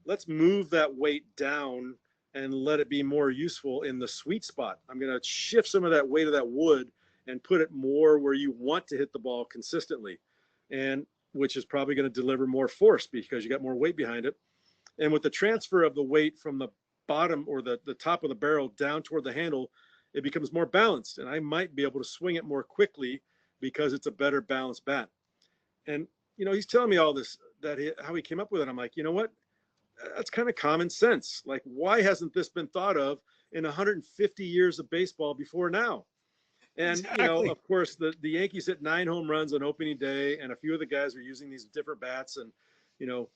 Let's move that weight down and let it be more useful in the sweet spot. I'm going to shift some of that weight of that wood and put it more where you want to hit the ball consistently, and which is probably going to deliver more force because you got more weight behind it. And with the transfer of the weight from the bottom or the top of the barrel down toward the handle, it becomes more balanced, and I might be able to swing it more quickly because it's a better balanced bat. And, he's telling me all this, how he came up with it. I'm like, you know what? That's kind of common sense. Like, why hasn't this been thought of in 150 years of baseball before now? And, Exactly. of course, the Yankees hit 9 home runs on opening day, and a few of the guys are using these different bats, and,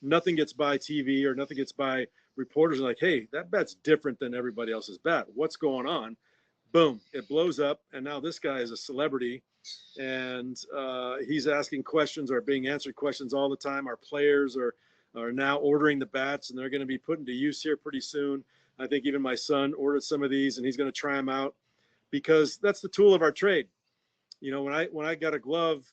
nothing gets by TV or nothing gets by reporters. Are like, hey, that bat's different than everybody else's bat. What's going on? Boom, it blows up. And now this guy is a celebrity, and he's asking questions or being answered questions all the time. Our players are now ordering the bats, and they're going to be put into use here pretty soon. I think even my son ordered some of these, and he's going to try them out, because that's the tool of our trade. When I got a glove,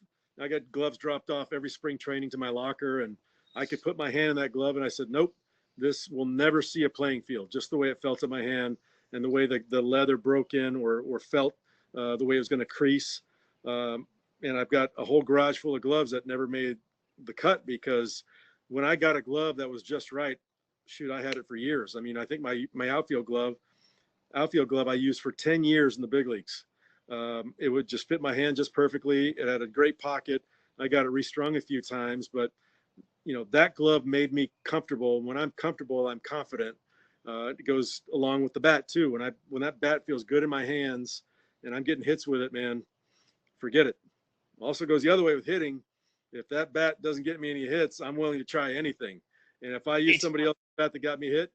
I got gloves dropped off every spring training to my locker, and I could put my hand in that glove, and I said, nope, this will never see a playing field, just the way it felt in my hand and the way the leather broke in or felt, the way it was going to crease. And I've got a whole garage full of gloves that never made the cut because when I got a glove that was just right, shoot, I had it for years. I mean, I think my outfield glove I used for 10 years in the big leagues. It would just fit my hand just perfectly. It had a great pocket. I got it restrung a few times, but that glove made me comfortable. When I'm comfortable, I'm confident. It goes along with the bat too. When that bat feels good in my hands and I'm getting hits with it, man, forget it. Also goes the other way with hitting. If that bat doesn't get me any hits, I'm willing to try anything. And if I use somebody else's bat that got me hit,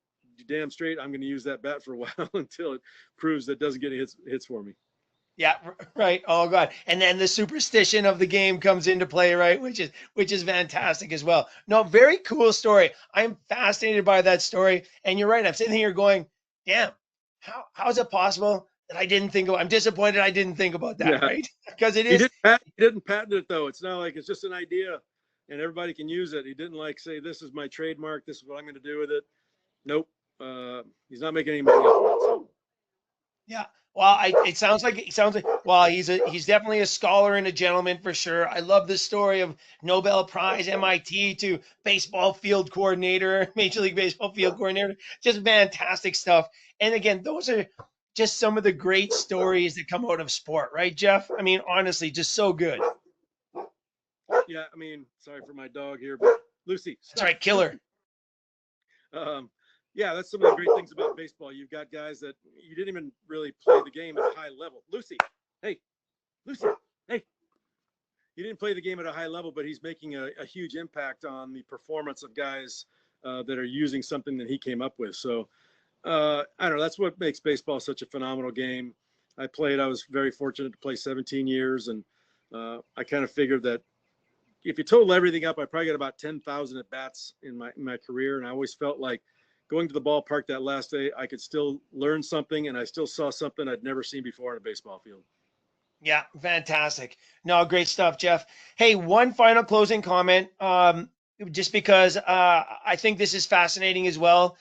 damn straight, I'm going to use that bat for a while until it proves that it doesn't get any hits for me. Yeah, right. Oh God. And then the superstition of the game comes into play, right? Which is fantastic as well. No, very cool story. I'm fascinated by that story. And you're right. I'm sitting here going, damn, how is it possible that I didn't think about, I'm disappointed I didn't think about that, Yeah. right? Because it He is. didn't patent it though. It's not like it's just an idea and everybody can use it. He didn't say, this is my trademark. This is what I'm going to do with it. Nope. He's not making any money off it. So. Yeah. Well, it sounds like well, he's definitely a scholar and a gentleman for sure. I love the story of Nobel Prize, MIT to baseball field coordinator, Major League Baseball field coordinator. Just fantastic stuff. And again, those are just some of the great stories that come out of sport, right, Jeff? I mean, honestly, just so good. Yeah, I mean, sorry for my dog here, but Lucy. That's right, killer. Yeah, that's some of the great things about baseball. You've got guys that you didn't even really play the game at a high level. Lucy, hey. He didn't play the game at a high level, but he's making a huge impact on the performance of guys that are using something that he came up with. So I don't know. That's what makes baseball such a phenomenal game. I was very fortunate to play 17 years, and I kind of figured that if you total everything up, I probably got about 10,000 at bats in my career, and I always felt like going to the ballpark that last day, I could still learn something, and I still saw something I'd never seen before on a baseball field. Yeah, fantastic. No, great stuff, Jeff. Hey, one final closing comment, just because I think this is fascinating as well.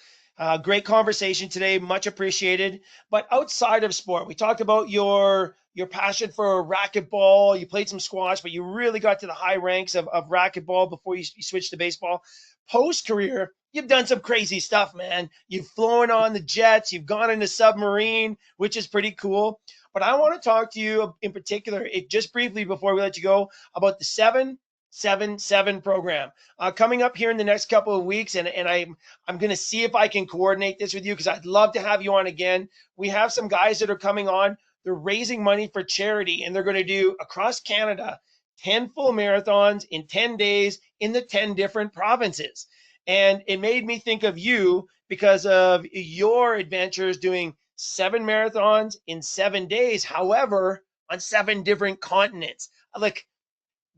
Great conversation today, much appreciated. But outside of sport, we talked about your passion for racquetball. You played some squash, but you really got to the high ranks of racquetball before you switched to baseball. Post-career, you've done some crazy stuff, man. You've flown on the jets. You've gone in a submarine, which is pretty cool. But I want to talk to you in particular, just briefly before we let you go, about the 7-7-7 program coming up here in the next couple of weeks. And I'm going to see if I can coordinate this with you because I'd love to have you on again. We have some guys that are coming on. They're raising money for charity, and they're going to do across Canada 10 full marathons in 10 days in the 10 different provinces. And it made me think of you because of your adventures doing 7 marathons in 7 days. However, on 7 different continents. Like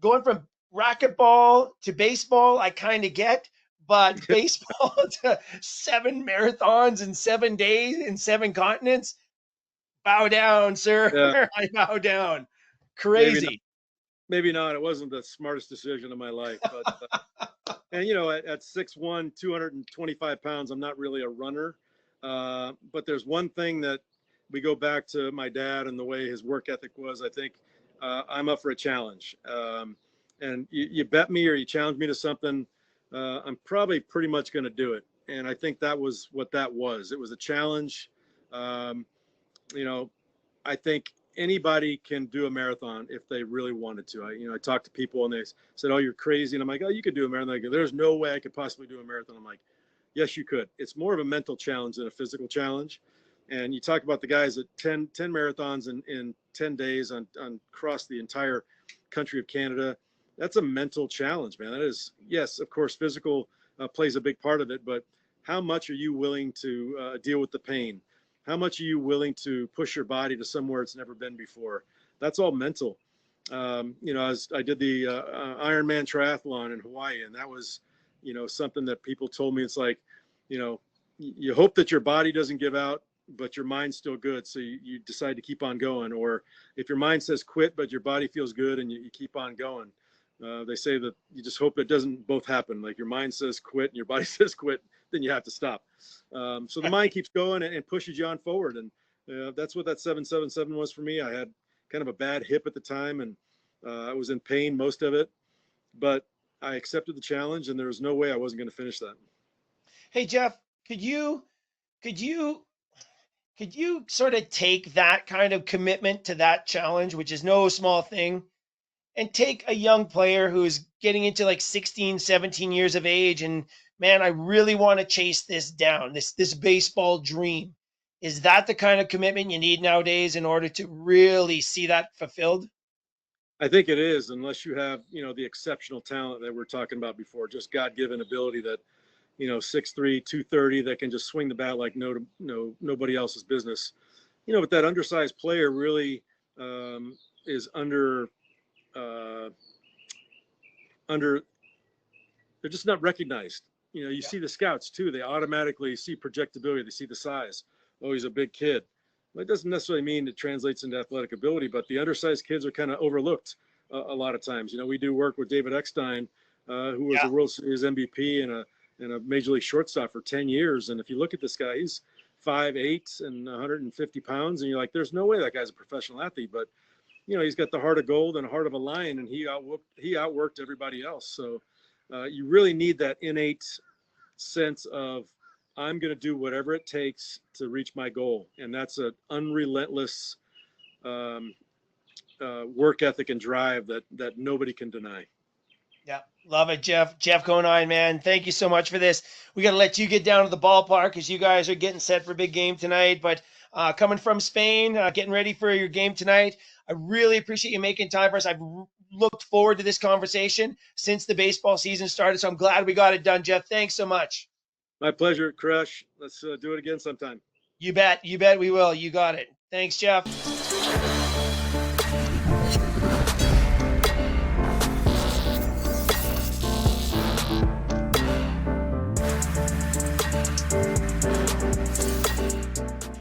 going from racquetball to baseball, I kind of get, but baseball to 7 marathons in 7 days in 7 continents. Bow down, sir. Yeah. I bow down. Crazy. Maybe not. It wasn't the smartest decision of my life, but and at 6'1", 225 pounds, I'm not really a runner. But there's one thing that we go back to my dad and the way his work ethic was. I think I'm up for a challenge. And you bet me or you challenge me to something, I'm probably pretty much going to do it. And I think that was what that was. It was a challenge. I think anybody can do a marathon if they really wanted to. I talked to people and they said, "Oh, you're crazy." And I'm like, "Oh, you could do a marathon." I go, "There's no way I could possibly do a marathon." I'm like, "Yes, you could." It's more of a mental challenge than a physical challenge. And you talk about the guys at 10 marathons in 10 days on across the entire country of Canada. That's a mental challenge, man. That is, yes, of course, physical plays a big part of it, but how much are you willing to deal with the pain? How much are you willing to push your body to somewhere it's never been before? That's all mental. As I did the Ironman triathlon in Hawaii, and that was, something that people told me. It's like, you hope that your body doesn't give out, but your mind's still good. So you decide to keep on going. Or if your mind says quit, but your body feels good and you keep on going. They say that you just hope it doesn't both happen. Like your mind says quit and your body says quit, then you have to stop. So the mind keeps going and pushes you on forward. And that's what that 7-7-7 was for me. I had kind of a bad hip at the time and I was in pain most of it, but I accepted the challenge, and there was no way I wasn't going to finish that. Hey, Jeff, could you could you could you sort of take that kind of commitment to that challenge, which is no small thing, and take a young player who's getting into like 16, 17 years of age and man, I really want to chase this down, this baseball dream. Is that the kind of commitment you need nowadays in order to really see that fulfilled? I think it is, unless you have, the exceptional talent that we're talking about before, just God-given ability that, 6'3", 230, that can just swing the bat like nobody else's business. But that undersized player really is uh, under, they're just not recognized. You Yeah. see the scouts too, they automatically see projectability, they see the size. Oh, he's a big kid. Well, it doesn't necessarily mean it translates into athletic ability, but the undersized kids are kind of overlooked a lot of times. We do work with David Eckstein, who was Yeah. a World Series MVP and a major league shortstop for 10 years. And if you look at this guy, he's 5'8" and 150 pounds, and you're like, there's no way that guy's a professional athlete. But he's got the heart of gold and a heart of a lion, and he outworked everybody else. So you really need that innate sense of, I'm going to do whatever it takes to reach my goal. And that's an unrelentless work ethic and drive that nobody can deny. Yeah, love it, Jeff. Jeff Conine, man, thank you so much for this. We got to let you get down to the ballpark because you guys are getting set for a big game tonight. But coming from Spain, getting ready for your game tonight, I really appreciate you making time for us. I've looked forward to this conversation since the baseball season started, so I'm glad we got it done, Jeff. Thanks so much. My pleasure, Crush. Let's do it again sometime. You bet we will. You got it. Thanks, Jeff.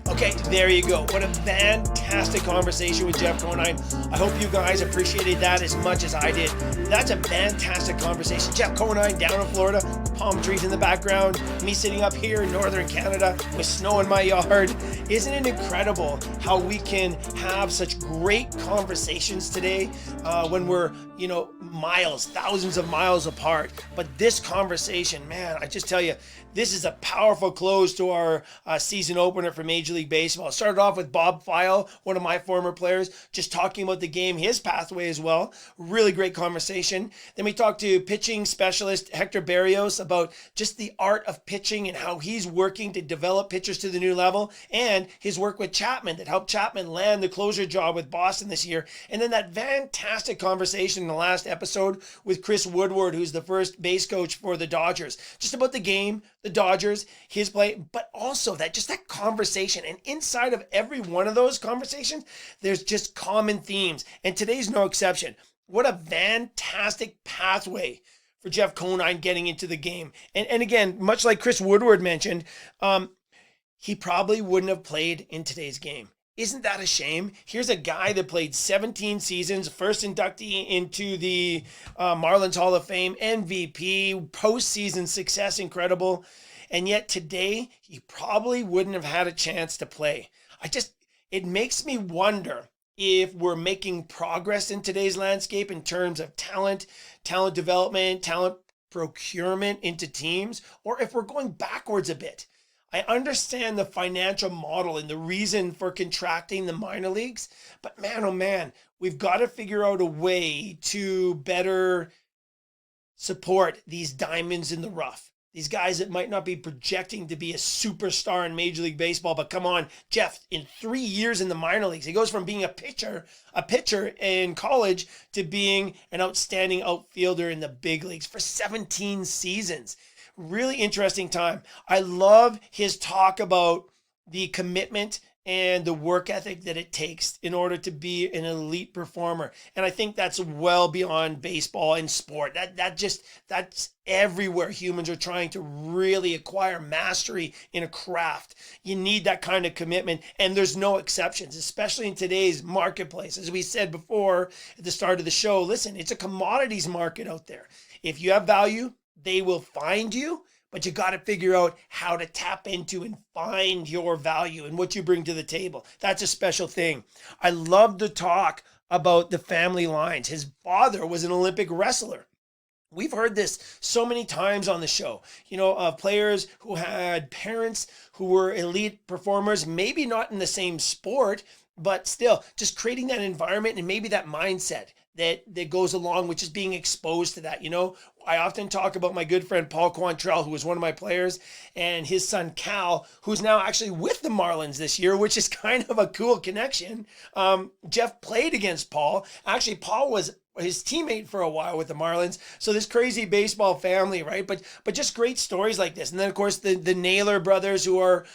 Okay, there you go. What a fantastic conversation with Jeff Conine. I hope you guys appreciated that as much as I did. That's a fantastic conversation. Jeff Conine down in Florida, palm trees in the background, me sitting up here in northern Canada with snow in my yard. Isn't it incredible how we can have such great conversations today when we're, miles, thousands of miles apart? But this conversation, man, I just tell you, this is a powerful close to our season opener for Major League Baseball. It started off with Bob File, one of my former players, just talking about the game, his pathway as well. Really great conversation. Then we talked to pitching specialist Hector Barrios about just the art of pitching and how he's working to develop pitchers to the new level, and his work with Chapman that helped Chapman land the closer job with Boston this year. And then that fantastic conversation in the last episode with Chris Woodward, who's the first base coach for the Dodgers, just about the game, the Dodgers, his play, but also that conversation. And inside of every one of those conversations, there's just common themes. And today's no exception. What a fantastic pathway for Jeff Conine getting into the game. And again, much like Chris Woodward mentioned, he probably wouldn't have played in today's game. Isn't that a shame? Here's a guy that played 17 seasons, first inductee into the Marlins Hall of Fame, MVP, postseason success, incredible. And yet today, he probably wouldn't have had a chance to play. It makes me wonder if we're making progress in today's landscape in terms of talent development, talent procurement into teams, or if we're going backwards a bit. I understand the financial model and the reason for contracting the minor leagues, but man, oh man, we've got to figure out a way to better support these diamonds in the rough. These guys that might not be projecting to be a superstar in Major League Baseball, but come on, Jeff, in 3 years in the minor leagues, he goes from being a pitcher in college to being an outstanding outfielder in the big leagues for 17 seasons. Really interesting time. I love his talk about the commitment and the work ethic that it takes in order to be an elite performer. And I think that's well beyond baseball and sport. That's everywhere humans are trying to really acquire mastery in a craft. You need that kind of commitment, and there's no exceptions, especially in today's marketplace. As we said before at the start of the show, listen, it's a commodities market out there. If you have value, they will find you, but you got to figure out how to tap into and find your value and what you bring to the table. That's a special thing. I love to talk about the family lines. His father was an Olympic wrestler. We've heard this so many times on the show, of players who had parents who were elite performers, maybe not in the same sport, but still just creating that environment and maybe that mindset that goes along with just being exposed to that. I often talk about my good friend Paul Quantrell, who was one of my pplayers, and his son Cal, who's now actually with the Marlins this year, which is kind of a cool connection. Jeff played against Paul. Actually, Paul was his teammate for a while with the Marlins. So this crazy baseball family, right? But just great stories like this. And then of course the Naylor brothers who are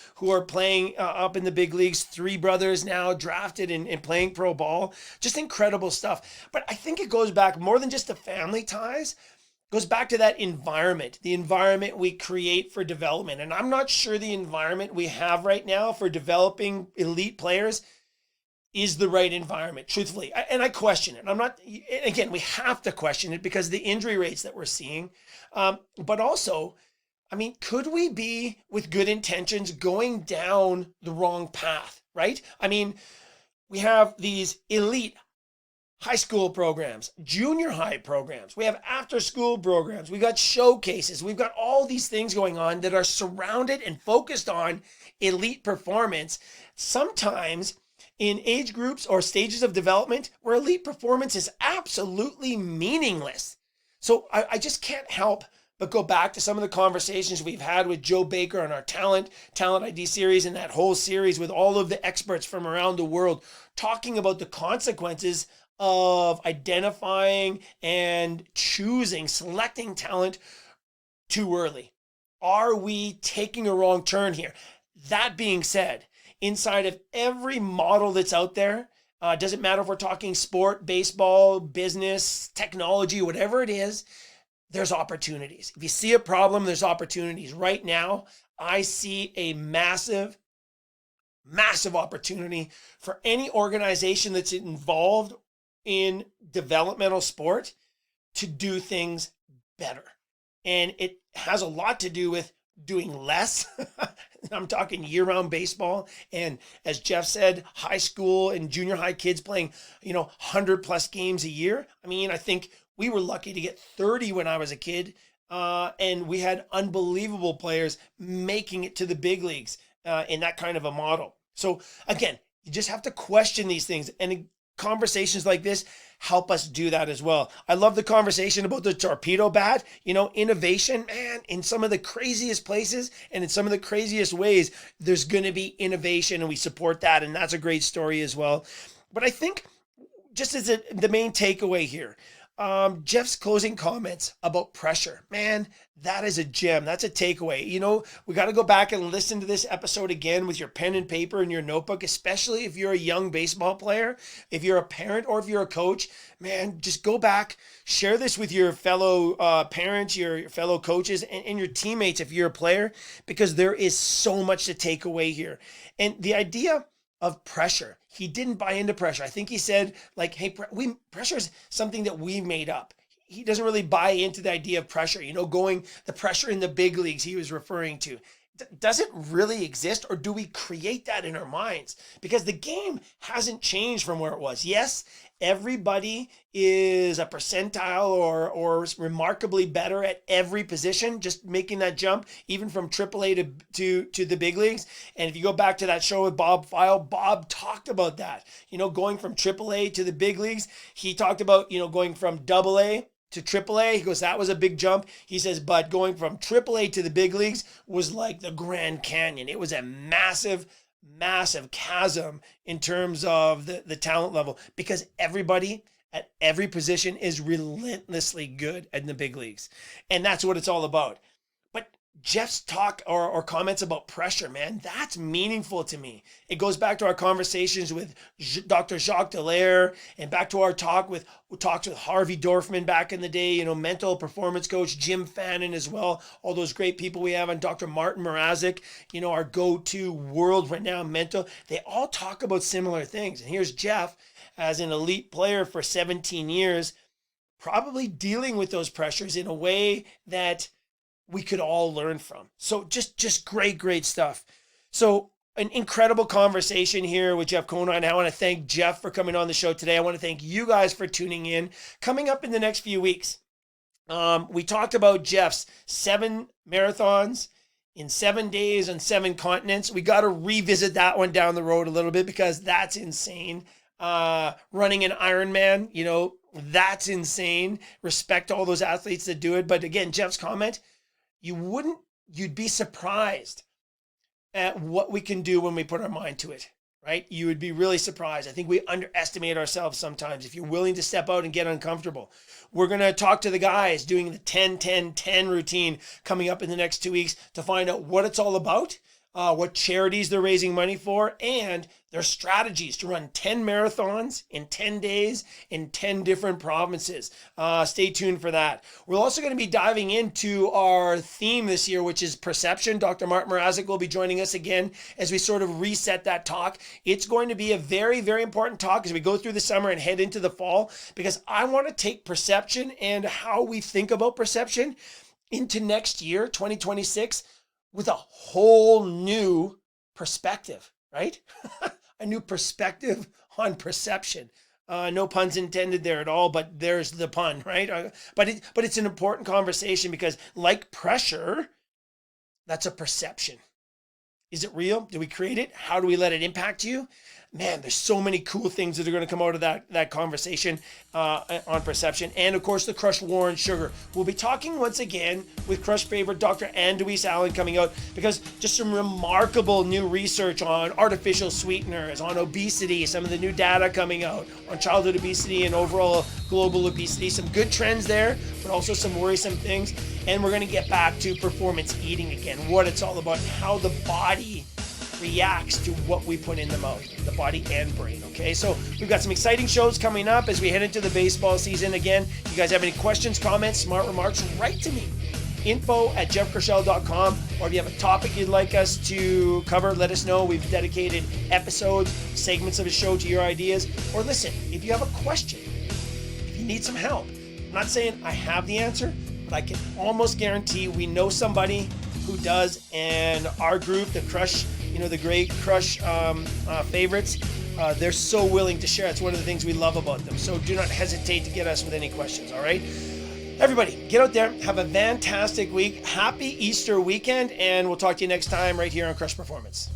playing up in the big leagues, 3 brothers now drafted and playing pro ball. Just incredible stuff. But I think it goes back more than just the family ties. It goes back to that environment, the environment we create for development. And I'm not sure the environment we have right now for developing elite players is the right environment, truthfully. And I question it. Again, we have to question it because the injury rates that we're seeing. But also, could we be, with good intentions, going down the wrong path, right? We have these elite high school programs, junior high programs. We have after school programs. We got showcases. We've got all these things going on that are surrounded and focused on elite performance. Sometimes in age groups or stages of development where elite performance is absolutely meaningless. So I just can't help but go back to some of the conversations we've had with Joe Baker on our Talent ID series and that whole series with all of the experts from around the world talking about the consequences of identifying and selecting talent too early. Are we taking a wrong turn here? That being said, inside of every model that's out there, doesn't matter if we're talking sport, baseball, business, technology, whatever it is, there's opportunities. If you see a problem, there's opportunities. Right now, I see a massive, massive opportunity for any organization that's involved in developmental sport to do things better. And it has a lot to do with doing less. I'm talking year-round baseball. And as Jeff said, high school and junior high kids playing, 100 plus games a year. I think we were lucky to get 30 when I was a kid. And we had unbelievable players making it to the big leagues in that kind of a model. So again, you just have to question these things. And conversations like this help us do that as well. I love the conversation about the torpedo bat, innovation, man, in some of the craziest places and in some of the craziest ways, there's going to be innovation and we support that. And that's a great story as well. But I think just as the main takeaway here, Jeff's closing comments about pressure, man, that is a gem. That's a takeaway. We got to go back and listen to this episode again with your pen and paper and your notebook, especially if you're a young baseball player, if you're a parent or if you're a coach, man, just go back, share this with your fellow parents, your fellow coaches and your teammates if you're a player, because there is so much to take away here. And the idea of pressure, he didn't buy into pressure. I think he said hey, pressure is something that we made up. He doesn't really buy into the idea of pressure, the pressure in the big leagues he was referring to. Does it really exist, or do we create that in our minds? Because the game hasn't changed from where it was. Yes, everybody is a percentile or remarkably better at every position, just making that jump, even from AAA to the big leagues. And if you go back to that show with Bob File, Bob talked about that, going from AAA to the big leagues. He talked about, going from AA to AAA. He goes, that was a big jump. He says, but going from AAA to the big leagues was like the Grand Canyon. It was a massive, massive chasm in terms of the talent level, because everybody at every position is relentlessly good in the big leagues. And that's what it's all about. But Jeff's talk or comments about pressure, man, that's meaningful to me. It goes back to our conversations with Dr. Jacques Dallaire and back to our talks with Harvey Dorfman back in the day, mental performance coach, Jim Fannin as well. All those great people we have on Dr. Martin Mrazek, our go-to world-renowned mental. They all talk about similar things. And here's Jeff as an elite player for 17 years, probably dealing with those pressures in a way that we could all learn from. So just great stuff. So an incredible conversation here with Jeff Conine. I want to thank Jeff for coming on the show today. I want to thank you guys for tuning in. Coming up in the next few weeks, We talked about Jeff's 7 marathons in 7 days on 7 continents. We got to revisit that one down the road a little bit because that's insane. Running an Ironman, that's insane. Respect all those athletes that do it. But again, Jeff's comment, you'd be surprised at what we can do when we put our mind to it, right? You would be really surprised. I think we underestimate ourselves sometimes. If you're willing to step out and get uncomfortable, we're going to talk to the guys doing the 10-10-10 routine coming up in the next 2 weeks to find out what it's all about, what charities they're raising money for, and their strategies to run 10 marathons in 10 days in 10 different provinces. Stay tuned for that. We're also going to be diving into our theme this year, which is perception. Dr. Mark Mrazek will be joining us again as we sort of reset that talk. It's going to be a very, very important talk as we go through the summer and head into the fall, because I want to take perception and how we think about perception into next year, 2026, with a whole new perspective, right? A new perspective on perception. No puns intended there at all, but there's the pun, right? But it's an important conversation because, like pressure, that's a perception. Is it real? Do we create it? How do we let it impact you? Man, there's so many cool things that are going to come out of that conversation on perception. And of course, the Crush War and Sugar. We'll be talking once again with Crush favorite Dr. Anne-Louise Allen coming out, because just some remarkable new research on artificial sweeteners, on obesity, some of the new data coming out on childhood obesity and overall global obesity. Some good trends there, but also some worrisome things. And we're going to get back to performance eating again, what it's all about, how the body reacts to what we put in the mouth, the body and brain. Okay, so we've got some exciting shows coming up as we head into the baseball season. Again, if you guys have any questions, comments, smart remarks, write to me, info@jeffkershell.com, or if you have a topic you'd like us to cover, let us know. We've dedicated episodes, segments of a show to your ideas. Or listen, if you have a question, if you need some help, I'm not saying I have the answer, but I can almost guarantee we know somebody who does, and our group, the Crush, the great Crush favorites, they're so willing to share. It's one of the things we love about them. So do not hesitate to get us with any questions, all right? Everybody, get out there, have a fantastic week. Happy Easter weekend, and we'll talk to you next time right here on Crush Performance.